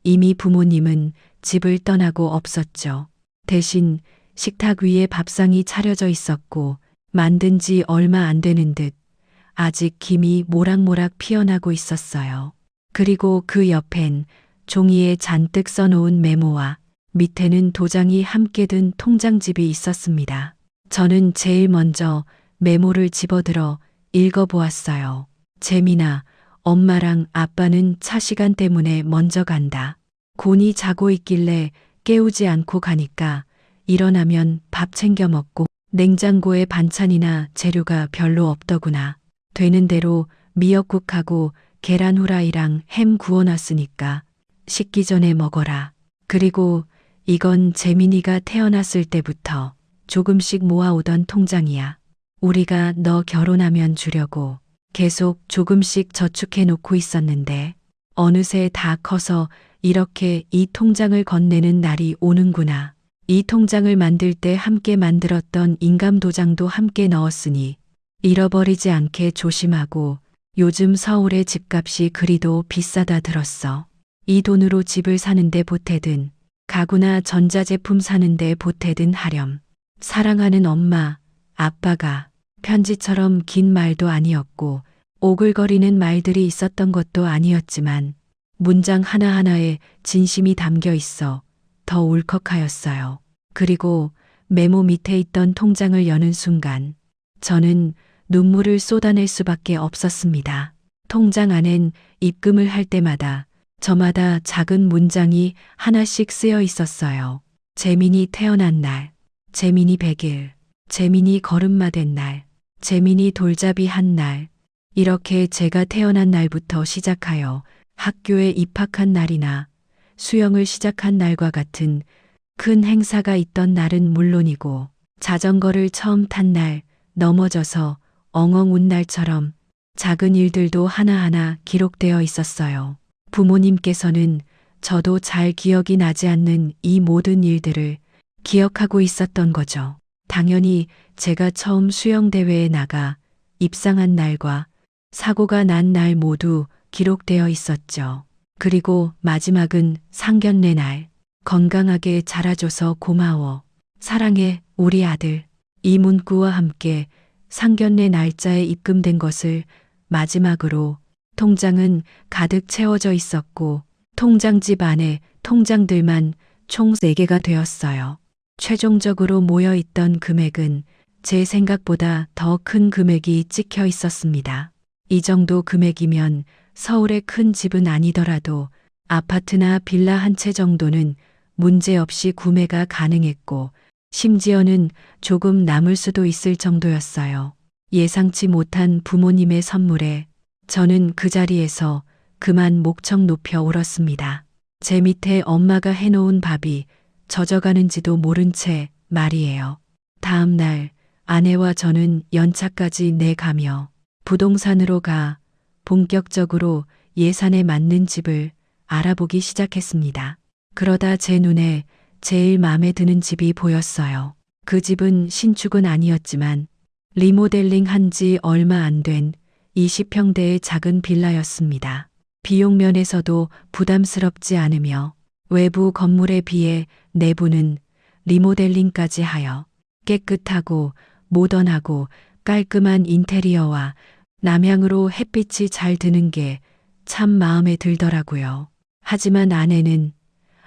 이미 부모님은 집을 떠나고 없었죠. 대신 식탁 위에 밥상이 차려져 있었고 만든 지 얼마 안 되는 듯 아직 김이 모락모락 피어나고 있었어요. 그리고 그 옆엔 종이에 잔뜩 써놓은 메모와 밑에는 도장이 함께 든 통장집이 있었습니다. 저는 제일 먼저 메모를 집어들어 읽어보았어요. 재민아, 엄마랑 아빠는 차 시간 때문에 먼저 간다. 곤이 자고 있길래 깨우지 않고 가니까 일어나면 밥 챙겨 먹고 냉장고에 반찬이나 재료가 별로 없더구나. 되는 대로 미역국하고 계란 후라이랑 햄 구워놨으니까 식기 전에 먹어라. 그리고 이건 재민이가 태어났을 때부터 조금씩 모아오던 통장이야. 우리가 너 결혼하면 주려고 계속 조금씩 저축해 놓고 있었는데 어느새 다 커서 이렇게 이 통장을 건네는 날이 오는구나. 이 통장을 만들 때 함께 만들었던 인감도장도 함께 넣었으니 잃어버리지 않게 조심하고 요즘 서울의 집값이 그리도 비싸다 들었어. 이 돈으로 집을 사는데 보태든 가구나 전자제품 사는데 보태든 하렴. 사랑하는 엄마, 아빠가 편지처럼 긴 말도 아니었고 오글거리는 말들이 있었던 것도 아니었지만 문장 하나하나에 진심이 담겨 있어 더 울컥하였어요. 그리고 메모 밑에 있던 통장을 여는 순간 저는 눈물을 쏟아낼 수밖에 없었습니다. 통장 안엔 입금을 할 때마다 저마다 작은 문장이 하나씩 쓰여 있었어요. 재민이 태어난 날, 재민이 100일, 재민이 걸음마 된 날, 재민이 돌잡이 한 날, 이렇게 제가 태어난 날부터 시작하여 학교에 입학한 날이나 수영을 시작한 날과 같은 큰 행사가 있던 날은 물론이고 자전거를 처음 탄 날, 넘어져서 엉엉 운 날처럼 작은 일들도 하나하나 기록되어 있었어요. 부모님께서는 저도 잘 기억이 나지 않는 이 모든 일들을 기억하고 있었던 거죠. 당연히 제가 처음 수영대회에 나가 입상한 날과 사고가 난 날 모두 기록되어 있었죠. 그리고 마지막은 상견례 날. 건강하게 자라줘서 고마워. 사랑해, 우리 아들. 이 문구와 함께 상견례 날짜에 입금된 것을 마지막으로 통장은 가득 채워져 있었고 통장집 안에 통장들만 총 3개가 되었어요. 최종적으로 모여있던 금액은 제 생각보다 더 큰 금액이 찍혀 있었습니다. 이 정도 금액이면 서울의 큰 집은 아니더라도 아파트나 빌라 한 채 정도는 문제없이 구매가 가능했고 심지어는 조금 남을 수도 있을 정도였어요. 예상치 못한 부모님의 선물에 저는 그 자리에서 그만 목청 높여 울었습니다. 제 밑에 엄마가 해놓은 밥이 젖어가는지도 모른 채 말이에요. 다음 날 아내와 저는 연차까지 내가며 부동산으로 가 본격적으로 예산에 맞는 집을 알아보기 시작했습니다. 그러다 제 눈에 제일 마음에 드는 집이 보였어요. 그 집은 신축은 아니었지만 리모델링 한 지 얼마 안 된 20평대의 작은 빌라였습니다. 비용 면에서도 부담스럽지 않으며 외부 건물에 비해 내부는 리모델링까지 하여 깨끗하고 모던하고 깔끔한 인테리어와 남향으로 햇빛이 잘 드는 게 참 마음에 들더라고요. 하지만 아내는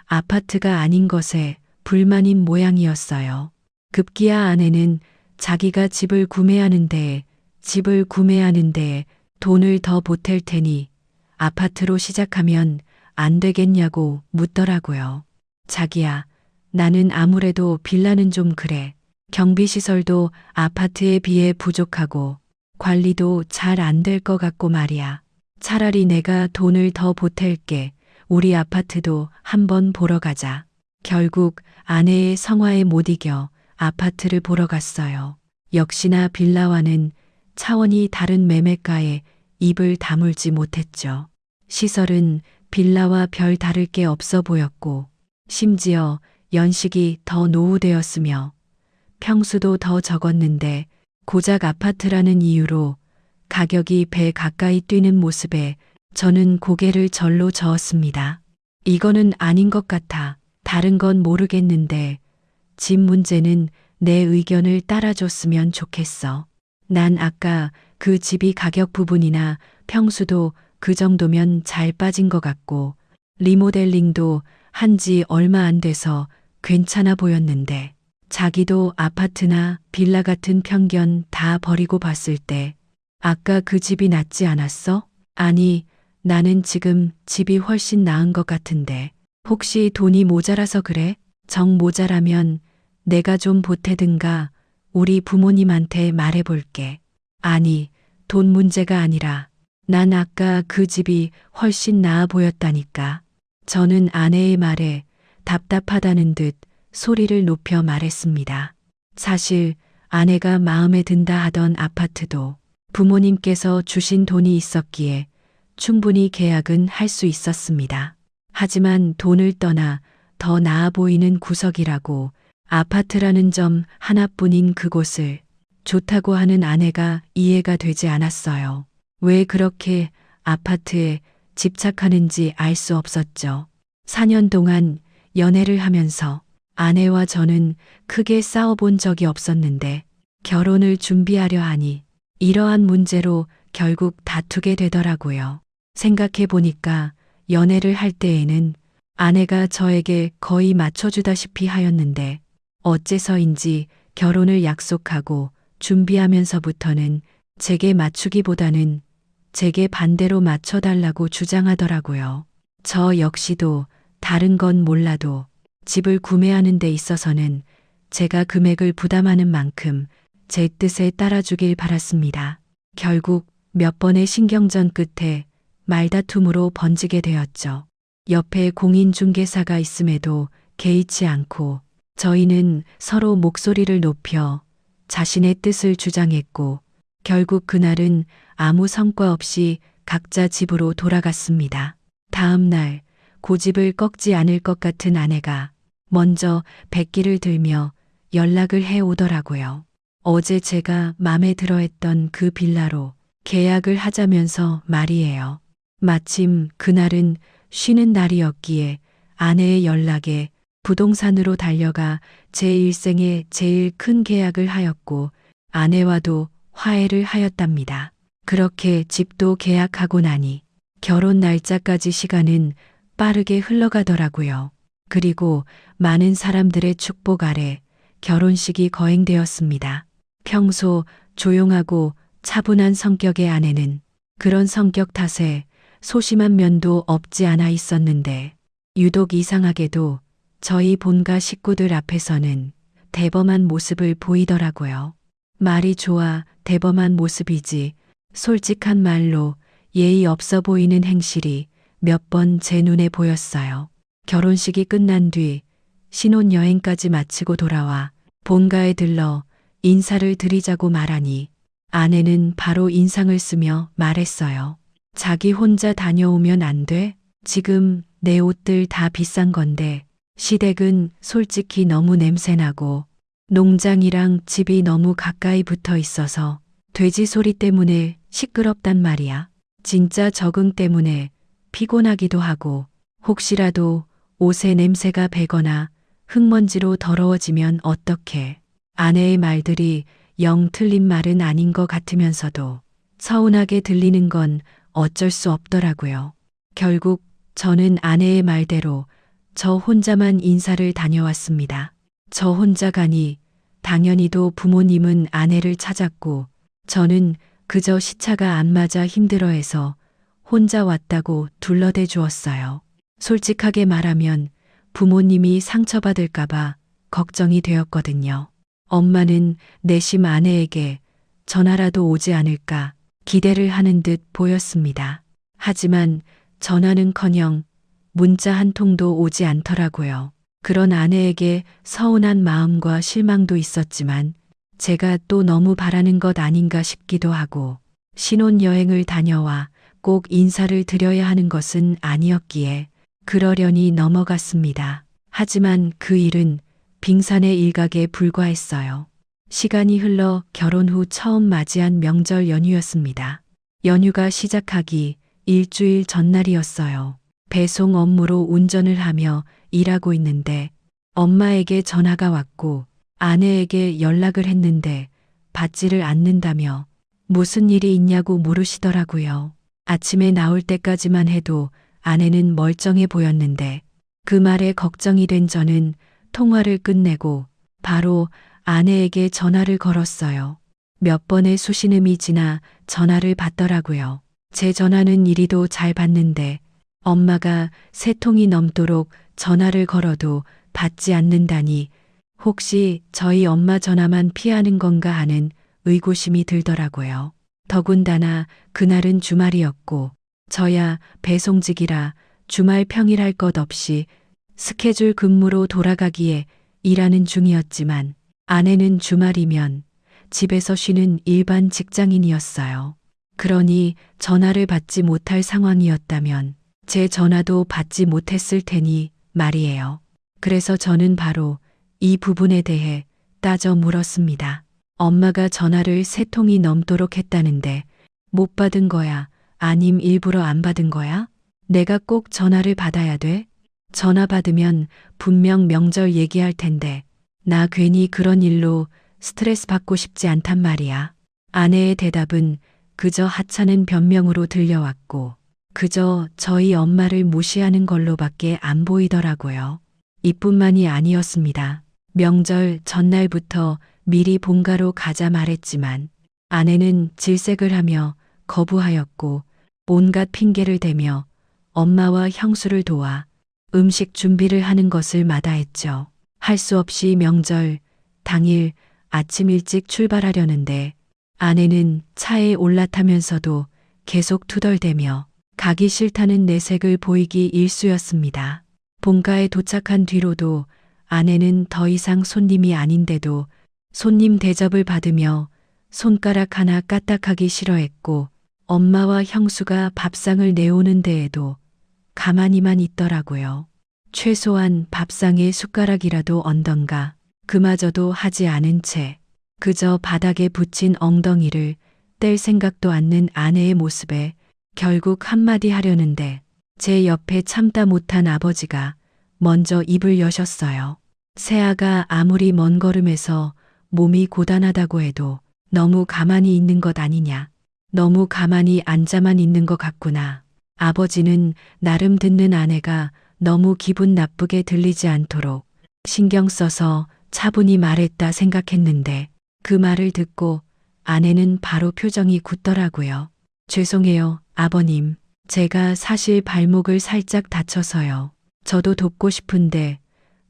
아파트가 아닌 것에 불만인 모양이었어요. 급기야 아내는 자기가 집을 구매하는 데에 돈을 더 보탤 테니 아파트로 시작하면 안 되겠냐고 묻더라고요. 자기야, 나는 아무래도 빌라는 좀 그래. 경비시설도 아파트에 비해 부족하고 관리도 잘 안 될 것 같고 말이야. 차라리 내가 돈을 더 보탤게. 우리 아파트도 한번 보러 가자. 결국 아내의 성화에 못 이겨 아파트를 보러 갔어요. 역시나 빌라와는 차원이 다른 매매가에 입을 다물지 못했죠. 시설은 빌라와 별 다를 게 없어 보였고 심지어 연식이 더 노후되었으며 평수도 더 적었는데 고작 아파트라는 이유로 가격이 배 가까이 뛰는 모습에 저는 고개를 절로 저었습니다. 이거는 아닌 것 같아. 다른 건 모르겠는데 집 문제는 내 의견을 따라줬으면 좋겠어. 난 아까 그 집이 가격 부분이나 평수도 그 정도면 잘 빠진 것 같고 리모델링도 한지 얼마 안 돼서 괜찮아 보였는데 자기도 아파트나 빌라 같은 편견 다 버리고 봤을 때 아까 그 집이 낫지 않았어? 아니, 나는 지금 집이 훨씬 나은 것 같은데 혹시 돈이 모자라서 그래? 정 모자라면 내가 좀 보태든가 우리 부모님한테 말해볼게. 아니, 돈 문제가 아니라 난 아까 그 집이 훨씬 나아 보였다니까. 저는 아내의 말에 답답하다는 듯 소리를 높여 말했습니다. 사실 아내가 마음에 든다 하던 아파트도 부모님께서 주신 돈이 있었기에 충분히 계약은 할 수 있었습니다. 하지만 돈을 떠나 더 나아 보이는 구석이라고 아파트라는 점 하나뿐인 그곳을 좋다고 하는 아내가 이해가 되지 않았어요. 왜 그렇게 아파트에 집착하는지 알 수 없었죠. 4년 동안 연애를 하면서 아내와 저는 크게 싸워본 적이 없었는데 결혼을 준비하려 하니 이러한 문제로 결국 다투게 되더라고요. 생각해 보니까 연애를 할 때에는 아내가 저에게 거의 맞춰주다시피 하였는데 어째서인지 결혼을 약속하고 준비하면서부터는 제게 맞추기보다는 제게 반대로 맞춰달라고 주장하더라고요. 저 역시도 다른 건 몰라도 집을 구매하는 데 있어서는 제가 금액을 부담하는 만큼 제 뜻에 따라주길 바랐습니다. 결국 몇 번의 신경전 끝에 말다툼으로 번지게 되었죠. 옆에 공인중개사가 있음에도 개의치 않고 저희는 서로 목소리를 높여 자신의 뜻을 주장했고 결국 그날은 아무 성과 없이 각자 집으로 돌아갔습니다. 다음 날 고집을 꺾지 않을 것 같은 아내가 먼저 백기를 들며 연락을 해 오더라고요. 어제 제가 맘에 들어했던 그 빌라로 계약을 하자면서 말이에요. 마침 그날은 쉬는 날이었기에 아내의 연락에 부동산으로 달려가 제 일생에 제일 큰 계약을 하였고 아내와도 화해를 하였답니다. 그렇게 집도 계약하고 나니 결혼 날짜까지 시간은 빠르게 흘러가더라고요. 그리고 많은 사람들의 축복 아래 결혼식이 거행되었습니다. 평소 조용하고 차분한 성격의 아내는 그런 성격 탓에 소심한 면도 없지 않아 있었는데 유독 이상하게도 저희 본가 식구들 앞에서는 대범한 모습을 보이더라고요. 말이 좋아 대범한 모습이지 솔직한 말로 예의 없어 보이는 행실이 몇 번 제 눈에 보였어요. 결혼식이 끝난 뒤 신혼여행까지 마치고 돌아와 본가에 들러 인사를 드리자고 말하니 아내는 바로 인상을 쓰며 말했어요. 자기 혼자 다녀오면 안 돼? 지금 내 옷들 다 비싼 건데 시댁은 솔직히 너무 냄새나고 농장이랑 집이 너무 가까이 붙어 있어서 돼지 소리 때문에 시끄럽단 말이야. 진짜 적응 때문에 피곤하기도 하고 혹시라도 옷에 냄새가 배거나 흙먼지로 더러워지면 어떡해. 아내의 말들이 영 틀린 말은 아닌 것 같으면서도 서운하게 들리는 건 어쩔 수 없더라고요. 결국 저는 아내의 말대로 저 혼자만 인사를 다녀왔습니다. 저 혼자 가니 당연히도 부모님은 아내를 찾았고 저는 그저 시차가 안 맞아 힘들어해서 혼자 왔다고 둘러대 주었어요. 솔직하게 말하면 부모님이 상처받을까봐 걱정이 되었거든요. 엄마는 내심 아내에게 전화라도 오지 않을까 기대를 하는 듯 보였습니다. 하지만 전화는커녕 문자 한 통도 오지 않더라고요. 그런 아내에게 서운한 마음과 실망도 있었지만 제가 또 너무 바라는 것 아닌가 싶기도 하고 신혼여행을 다녀와 꼭 인사를 드려야 하는 것은 아니었기에 그러려니 넘어갔습니다. 하지만 그 일은 빙산의 일각에 불과했어요. 시간이 흘러 결혼 후 처음 맞이한 명절 연휴였습니다. 연휴가 시작하기 일주일 전날이었어요. 배송 업무로 운전을 하며 일하고 있는데 엄마에게 전화가 왔고 아내에게 연락을 했는데 받지를 않는다며 무슨 일이 있냐고 물으시더라고요. 아침에 나올 때까지만 해도 아내는 멀쩡해 보였는데 그 말에 걱정이 된 저는 통화를 끝내고 바로 아내에게 전화를 걸었어요. 몇 번의 수신음이 지나 전화를 받더라고요. 제 전화는 이리도 잘 받는데 엄마가 3통이 넘도록 전화를 걸어도 받지 않는다니 혹시 저희 엄마 전화만 피하는 건가 하는 의구심이 들더라고요. 더군다나 그날은 주말이었고 저야 배송직이라 주말 평일 할 것 없이 스케줄 근무로 돌아가기에 일하는 중이었지만 아내는 주말이면 집에서 쉬는 일반 직장인이었어요. 그러니 전화를 받지 못할 상황이었다면 제 전화도 받지 못했을 테니 말이에요. 그래서 저는 바로 이 부분에 대해 따져 물었습니다. 엄마가 전화를 3통이 넘도록 했다는데 못 받은 거야? 아님 일부러 안 받은 거야? 내가 꼭 전화를 받아야 돼? 전화 받으면 분명 명절 얘기할 텐데 나 괜히 그런 일로 스트레스 받고 싶지 않단 말이야. 아내의 대답은 그저 하찮은 변명으로 들려왔고 그저 저희 엄마를 무시하는 걸로밖에 안 보이더라고요. 이뿐만이 아니었습니다. 명절 전날부터 미리 본가로 가자 말했지만 아내는 질색을 하며 거부하였고 온갖 핑계를 대며 엄마와 형수를 도와 음식 준비를 하는 것을 마다했죠. 할 수 없이 명절 당일 아침 일찍 출발하려는데 아내는 차에 올라타면서도 계속 투덜대며 가기 싫다는 내색을 보이기 일쑤였습니다. 본가에 도착한 뒤로도 아내는 더 이상 손님이 아닌데도 손님 대접을 받으며 손가락 하나 까딱하기 싫어했고 엄마와 형수가 밥상을 내오는 데에도 가만히만 있더라고요. 최소한 밥상에 숟가락이라도 얹던가 그마저도 하지 않은 채 그저 바닥에 붙인 엉덩이를 뗄 생각도 않는 아내의 모습에 결국 한마디 하려는데 제 옆에 참다 못한 아버지가 먼저 입을 여셨어요. 새아가 아무리 먼 걸음에서 몸이 고단하다고 해도 너무 가만히 있는 것 아니냐. 너무 가만히 앉아만 있는 것 같구나. 아버지는 나름 듣는 아내가 너무 기분 나쁘게 들리지 않도록 신경 써서 차분히 말했다 생각했는데 그 말을 듣고 아내는 바로 표정이 굳더라고요. 죄송해요, 아버님. 제가 사실 발목을 살짝 다쳐서요. 저도 돕고 싶은데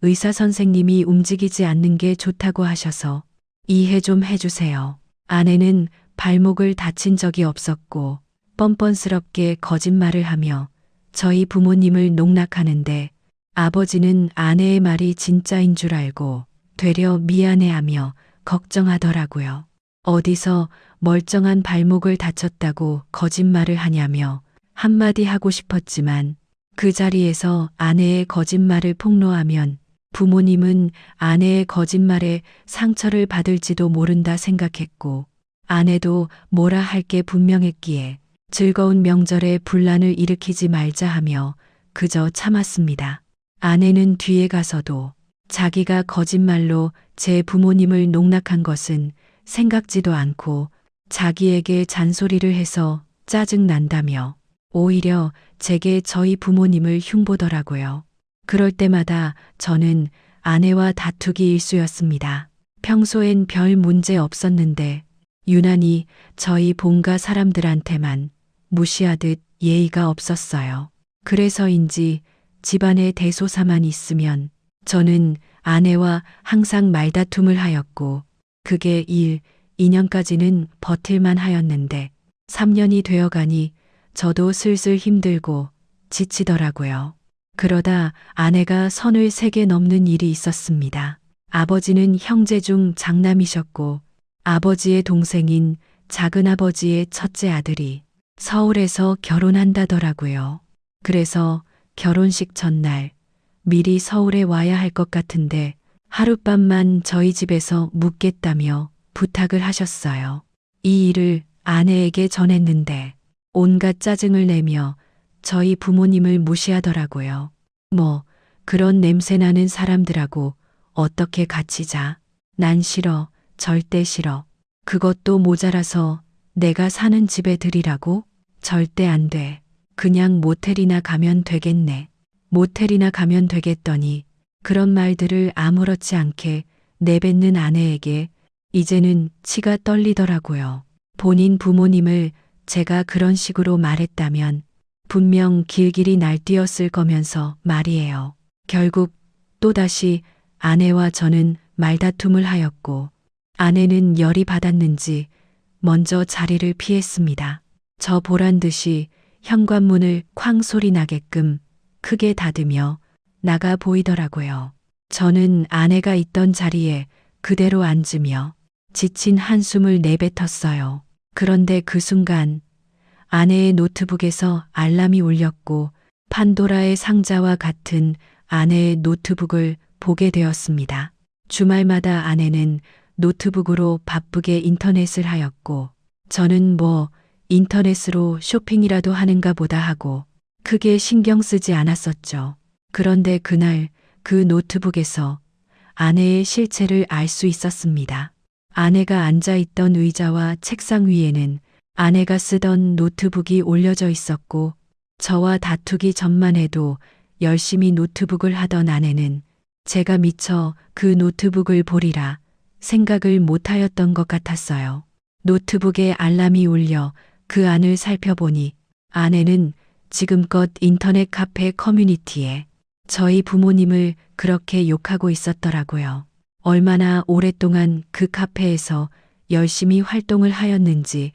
의사 선생님이 움직이지 않는 게 좋다고 하셔서 이해 좀 해주세요. 아내는 발목을 다친 적이 없었고 뻔뻔스럽게 거짓말을 하며 저희 부모님을 농락하는데 아버지는 아내의 말이 진짜인 줄 알고 되려 미안해하며 걱정하더라고요. 어디서 멀쩡한 발목을 다쳤다고 거짓말을 하냐며 한마디 하고 싶었지만 그 자리에서 아내의 거짓말을 폭로하면 부모님은 아내의 거짓말에 상처를 받을지도 모른다 생각했고 아내도 뭐라 할 게 분명했기에 즐거운 명절에 분란을 일으키지 말자 하며 그저 참았습니다. 아내는 뒤에 가서도 자기가 거짓말로 제 부모님을 농락한 것은 생각지도 않고 자기에게 잔소리를 해서 짜증난다며 오히려 제게 저희 부모님을 흉보더라고요. 그럴 때마다 저는 아내와 다투기 일쑤였습니다. 평소엔 별 문제 없었는데 유난히 저희 본가 사람들한테만 무시하듯 예의가 없었어요. 그래서인지 집안에 대소사만 있으면 저는 아내와 항상 말다툼을 하였고 그게 1, 2년까지는 버틸만 하였는데 3년이 되어가니 저도 슬슬 힘들고 지치더라고요. 그러다 아내가 선을 3개 넘는 일이 있었습니다. 아버지는 형제 중 장남이셨고 아버지의 동생인 작은아버지의 첫째 아들이 서울에서 결혼한다더라고요. 그래서 결혼식 전날 미리 서울에 와야 할 것 같은데 하룻밤만 저희 집에서 묵겠다며 부탁을 하셨어요. 이 일을 아내에게 전했는데 온갖 짜증을 내며 저희 부모님을 무시하더라고요. 뭐 그런 냄새나는 사람들하고 어떻게 같이 자? 난 싫어. 절대 싫어. 그것도 모자라서 내가 사는 집에 들이라고? 절대 안 돼. 그냥 모텔이나 가면 되겠네. 모텔이나 가면 되겠더니 그런 말들을 아무렇지 않게 내뱉는 아내에게 이제는 치가 떨리더라고요. 본인 부모님을 제가 그런 식으로 말했다면 분명 길길이 날뛰었을 거면서 말이에요. 결국 또다시 아내와 저는 말다툼을 하였고 아내는 열이 받았는지 먼저 자리를 피했습니다. 저 보란 듯이 현관문을 쾅 소리 나게끔 크게 닫으며 나가 보이더라고요. 저는 아내가 있던 자리에 그대로 앉으며 지친 한숨을 내뱉었어요. 그런데 그 순간 아내의 노트북에서 알람이 울렸고 판도라의 상자와 같은 아내의 노트북을 보게 되었습니다. 주말마다 아내는 노트북으로 바쁘게 인터넷을 하였고 저는 뭐 인터넷으로 쇼핑이라도 하는가 보다 하고 크게 신경 쓰지 않았었죠. 그런데 그날 그 노트북에서 아내의 실체를 알 수 있었습니다. 아내가 앉아있던 의자와 책상 위에는 아내가 쓰던 노트북이 올려져 있었고 저와 다투기 전만 해도 열심히 노트북을 하던 아내는 제가 미처 그 노트북을 보리라 생각을 못하였던 것 같았어요. 노트북에 알람이 울려 그 안을 살펴보니 아내는 지금껏 인터넷 카페 커뮤니티에 저희 부모님을 그렇게 욕하고 있었더라고요. 얼마나 오랫동안 그 카페에서 열심히 활동을 하였는지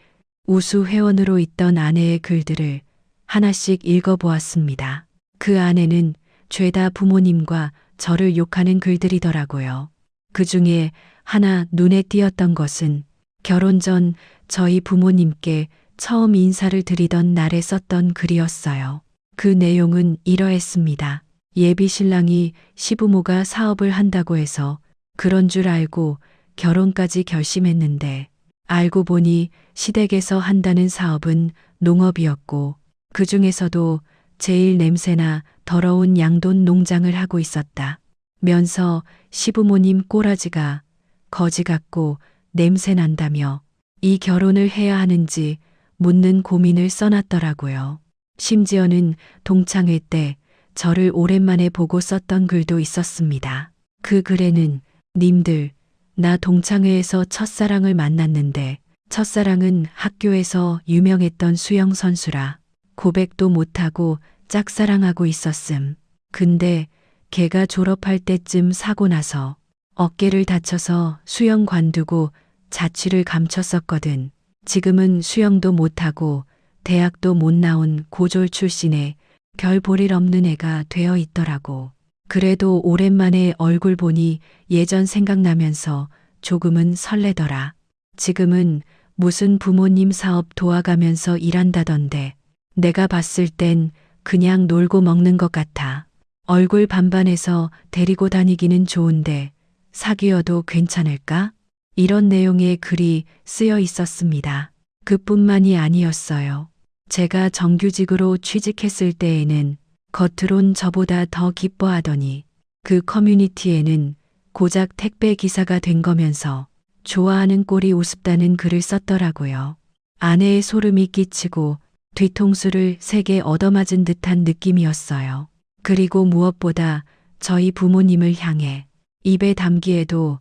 우수 회원으로 있던 아내의 글들을 하나씩 읽어보았습니다. 그 안에는 죄다 부모님과 저를 욕하는 글들이더라고요. 그 중에 하나 눈에 띄었던 것은 결혼 전 저희 부모님께 처음 인사를 드리던 날에 썼던 글이었어요. 그 내용은 이러했습니다. 예비 신랑이 시부모가 사업을 한다고 해서 그런 줄 알고 결혼까지 결심했는데 알고 보니 시댁에서 한다는 사업은 농업이었고 그 중에서도 제일 냄새나 더러운 양돈 농장을 하고 있었다. 면서 시부모님 꼬라지가 거지 같고 냄새 난다며 이 결혼을 해야 하는지 묻는 고민을 써놨더라고요. 심지어는 동창회 때 저를 오랜만에 보고 썼던 글도 있었습니다. 그 글에는 님들, 나 동창회에서 첫사랑을 만났는데 첫사랑은 학교에서 유명했던 수영 선수라 고백도 못하고 짝사랑하고 있었음. 근데 걔가 졸업할 때쯤 사고 나서 어깨를 다쳐서 수영 관두고 자취를 감췄었거든. 지금은 수영도 못하고 대학도 못 나온 고졸 출신의 별 볼일 없는 애가 되어 있더라고. 그래도 오랜만에 얼굴 보니 예전 생각나면서 조금은 설레더라. 지금은 무슨 부모님 사업 도와가면서 일한다던데 내가 봤을 땐 그냥 놀고 먹는 것 같아. 얼굴 반반해서 데리고 다니기는 좋은데 사귀어도 괜찮을까? 이런 내용의 글이 쓰여 있었습니다. 그뿐만이 아니었어요. 제가 정규직으로 취직했을 때에는 겉으론 저보다 더 기뻐하더니 그 커뮤니티에는 고작 택배 기사가 된 거면서 좋아하는 꼴이 우습다는 글을 썼더라고요. 아내의 소름이 끼치고 뒤통수를 세게 얻어맞은 듯한 느낌이었어요. 그리고 무엇보다 저희 부모님을 향해 입에 담기에도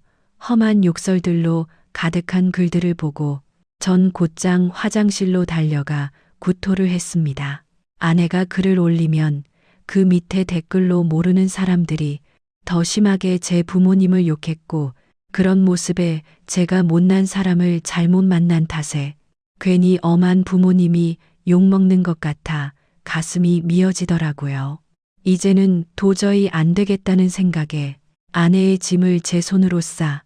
험한 욕설들로 가득한 글들을 보고 전 곧장 화장실로 달려가 구토를 했습니다. 아내가 글을 올리면 그 밑에 댓글로 모르는 사람들이 더 심하게 제 부모님을 욕했고 그런 모습에 제가 못난 사람을 잘못 만난 탓에 괜히 엄한 부모님이 욕먹는 것 같아 가슴이 미어지더라고요. 이제는 도저히 안 되겠다는 생각에 아내의 짐을 제 손으로 싸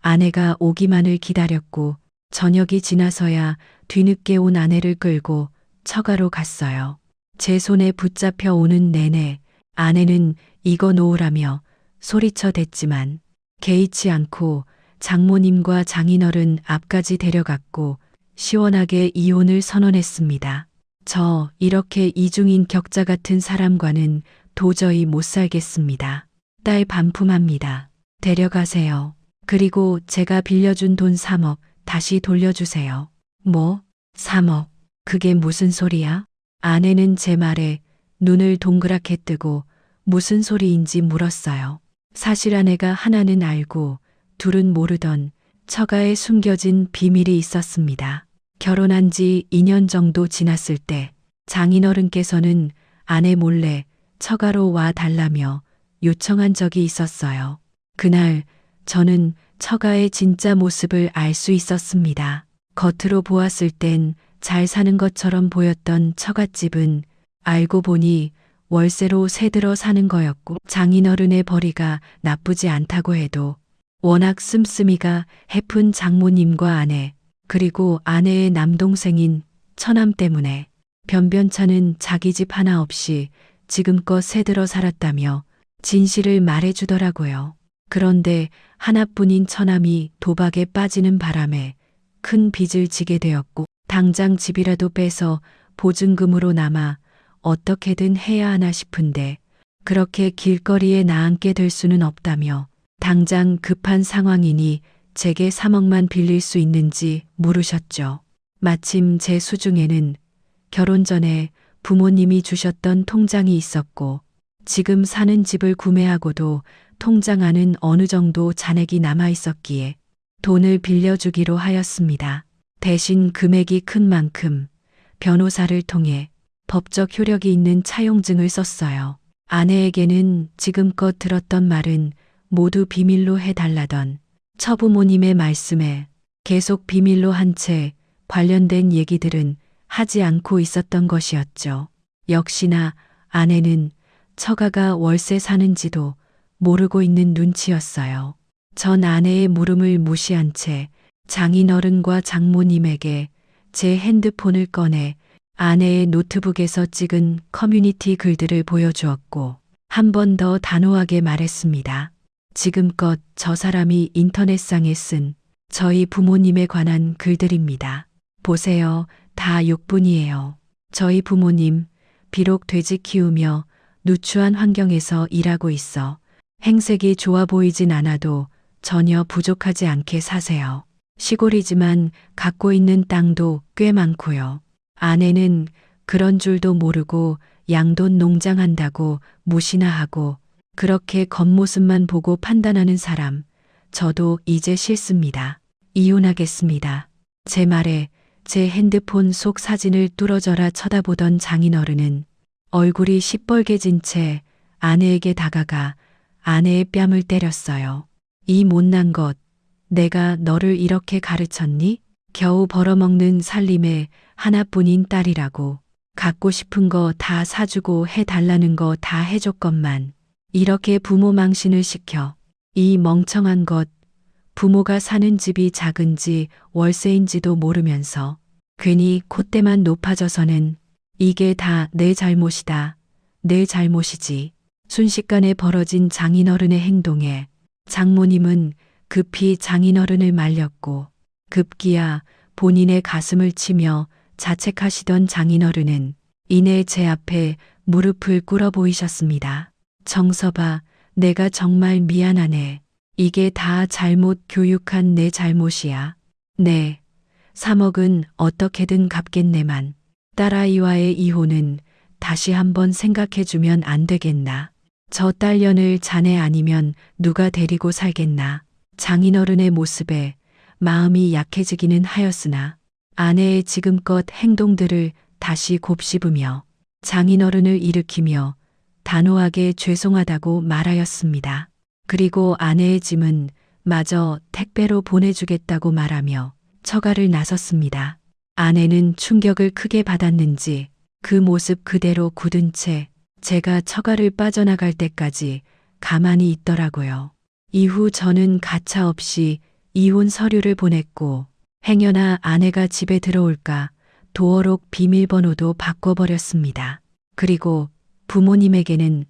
아내가 오기만을 기다렸고 저녁이 지나서야 뒤늦게 온 아내를 끌고 처가로 갔어요. 제 손에 붙잡혀 오는 내내 아내는 이거 놓으라며 소리쳐 댔지만 개의치 않고 장모님과 장인어른 앞까지 데려갔고 시원하게 이혼을 선언했습니다. 저 이렇게 이중인 격자 같은 사람과는 도저히 못 살겠습니다. 딸 반품합니다. 데려가세요. 그리고 제가 빌려준 돈 3억 다시 돌려주세요. 뭐? 3억? 그게 무슨 소리야? 아내는 제 말에 눈을 동그랗게 뜨고 무슨 소리인지 물었어요. 사실 아내가 하나는 알고 둘은 모르던 처가에 숨겨진 비밀이 있었습니다. 결혼한 지 2년 정도 지났을 때 장인어른께서는 아내 몰래 처가로 와 달라며 요청한 적이 있었어요. 그날 저는 처가의 진짜 모습을 알 수 있었습니다. 겉으로 보았을 땐 잘 사는 것처럼 보였던 처갓집은 알고 보니 월세로 새들어 사는 거였고 장인어른의 벌이가 나쁘지 않다고 해도 워낙 씀씀이가 해픈 장모님과 아내 그리고 아내의 남동생인 처남 때문에 변변찮은 자기 집 하나 없이 지금껏 새들어 살았다며 진실을 말해주더라고요. 그런데 하나뿐인 처남이 도박에 빠지는 바람에 큰 빚을 지게 되었고 당장 집이라도 빼서 보증금으로 남아 어떻게든 해야 하나 싶은데 그렇게 길거리에 나앉게 될 수는 없다며 당장 급한 상황이니 제게 3억만 빌릴 수 있는지 물으셨죠. 마침 제 수중에는 결혼 전에 부모님이 주셨던 통장이 있었고 지금 사는 집을 구매하고도 통장 안은 어느 정도 잔액이 남아 있었기에 돈을 빌려주기로 하였습니다. 대신 금액이 큰 만큼 변호사를 통해 법적 효력이 있는 차용증을 썼어요. 아내에게는 지금껏 들었던 말은 모두 비밀로 해달라던 처부모님의 말씀에 계속 비밀로 한 채 관련된 얘기들은 하지 않고 있었던 것이었죠. 역시나 아내는 처가가 월세 사는지도 모르고 있는 눈치였어요. 전 아내의 물음을 무시한 채 장인어른과 장모님에게 제 핸드폰을 꺼내 아내의 노트북에서 찍은 커뮤니티 글들을 보여주었고 한 번 더 단호하게 말했습니다. 지금껏 저 사람이 인터넷상에 쓴 저희 부모님에 관한 글들입니다. 보세요. 다 욕뿐이에요. 저희 부모님 비록 돼지 키우며 누추한 환경에서 일하고 있어 행색이 좋아 보이진 않아도 전혀 부족하지 않게 사세요. 시골이지만 갖고 있는 땅도 꽤 많고요. 아내는 그런 줄도 모르고 양돈 농장한다고 무시나 하고 그렇게 겉모습만 보고 판단하는 사람, 저도 이제 싫습니다. 이혼하겠습니다. 제 말에 제 핸드폰 속 사진을 뚫어져라 쳐다보던 장인어른은 얼굴이 시뻘개진 채 아내에게 다가가 아내의 뺨을 때렸어요. 이 못난 것, 내가 너를 이렇게 가르쳤니? 겨우 벌어먹는 살림의 하나뿐인 딸이라고. 갖고 싶은 거 다 사주고 해달라는 거 다 해줬건만 이렇게 부모 망신을 시켜. 이 멍청한 것, 부모가 사는 집이 작은지 월세인지도 모르면서 괜히 콧대만 높아져서는 이게 다 내 잘못이다. 내 잘못이지. 순식간에 벌어진 장인어른의 행동에 장모님은 급히 장인어른을 말렸고 급기야 본인의 가슴을 치며 자책하시던 장인어른은 이내 제 앞에 무릎을 꿇어 보이셨습니다. 정서봐, 내가 정말 미안하네. 이게 다 잘못 교육한 내 잘못이야. 네, 3억은 어떻게든 갚겠네만 딸아이와의 이혼은 다시 한번 생각해주면 안 되겠나. 저 딸년을 자네 아니면 누가 데리고 살겠나. 장인어른의 모습에 마음이 약해지기는 하였으나 아내의 지금껏 행동들을 다시 곱씹으며 장인어른을 일으키며 단호하게 죄송하다고 말하였습니다. 그리고 아내의 짐은 마저 택배로 보내주겠다고 말하며 처가를 나섰습니다. 아내는 충격을 크게 받았는지 그 모습 그대로 굳은 채 제가 처가를 빠져나갈 때까지 가만히 있더라고요. 이후 저는 가차없이 이혼 서류를 보냈고 행여나 아내가 집에 들어올까 도어록 비밀번호도 바꿔버렸습니다. 그리고 부모님에게는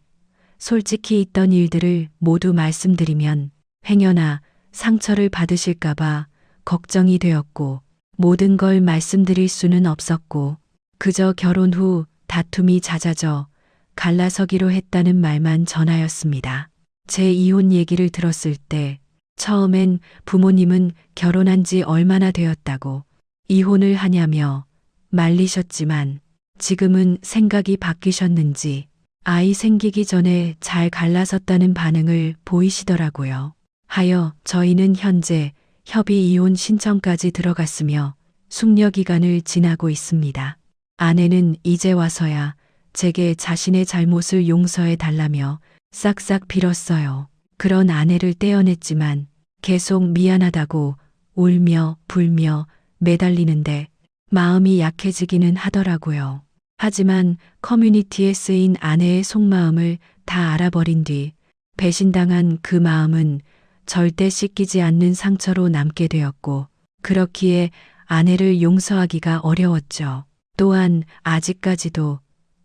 솔직히 있던 일들을 모두 말씀드리면 행여나 상처를 받으실까봐 걱정이 되었고 모든 걸 말씀드릴 수는 없었고 그저 결혼 후 다툼이 잦아져 갈라서기로 했다는 말만 전하였습니다. 제 이혼 얘기를 들었을 때 처음엔 부모님은 결혼한 지 얼마나 되었다고 이혼을 하냐며 말리셨지만 지금은 생각이 바뀌셨는지 아이 생기기 전에 잘 갈라섰다는 반응을 보이시더라고요. 하여 저희는 현재 협의 이혼 신청까지 들어갔으며 숙려 기간을 지나고 있습니다. 아내는 이제 와서야 제게 자신의 잘못을 용서해 달라며 싹싹 빌었어요. 그런 아내를 떼어냈지만 계속 미안하다고 울며 불며 매달리는데 마음이 약해지기는 하더라고요. 하지만 커뮤니티에 쓰인 아내의 속마음을 다 알아버린 뒤 배신당한 그 마음은 절대 씻기지 않는 상처로 남게 되었고 그렇기에 아내를 용서하기가 어려웠죠. 또한 아직까지도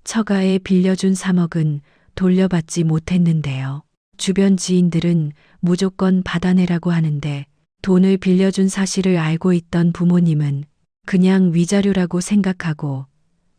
처가에 빌려준 3억은 돌려받지 못했는데요. 주변 지인들은 무조건 받아내라고 하는데 돈을 빌려준 사실을 알고 있던 부모님은 그냥 위자료라고 생각하고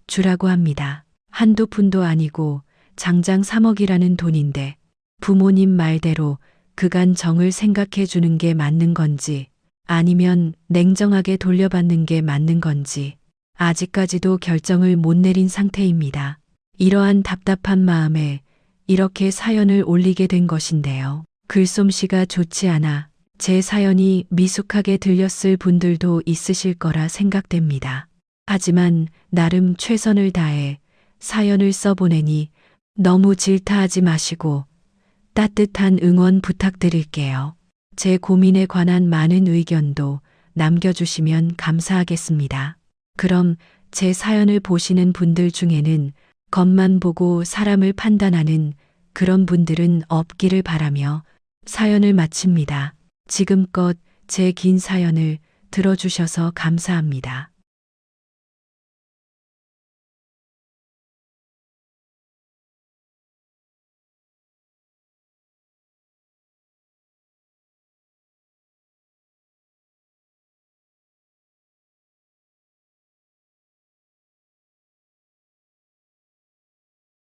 주라고 합니다. 한두 푼도 아니고 장장 3억이라는 돈인데 부모님 말대로 그간 정을 생각해 주는 게 맞는 건지 아니면 냉정하게 돌려받는 게 맞는 건지 아직까지도 결정을 못 내린 상태입니다. 이러한 답답한 마음에 이렇게 사연을 올리게 된 것인데요. 글솜씨가 좋지 않아 제 사연이 미숙하게 들렸을 분들도 있으실 거라 생각됩니다. 하지만 나름 최선을 다해 사연을 써보내니 너무 질타하지 마시고 따뜻한 응원 부탁드릴게요. 제 고민에 관한 많은 의견도 남겨주시면 감사하겠습니다. 그럼 제 사연을 보시는 분들 중에는 겉만 보고 사람을 판단하는 그런 분들은 없기를 바라며 사연을 마칩니다. 지금껏 제 긴 사연을 들어주셔서 감사합니다.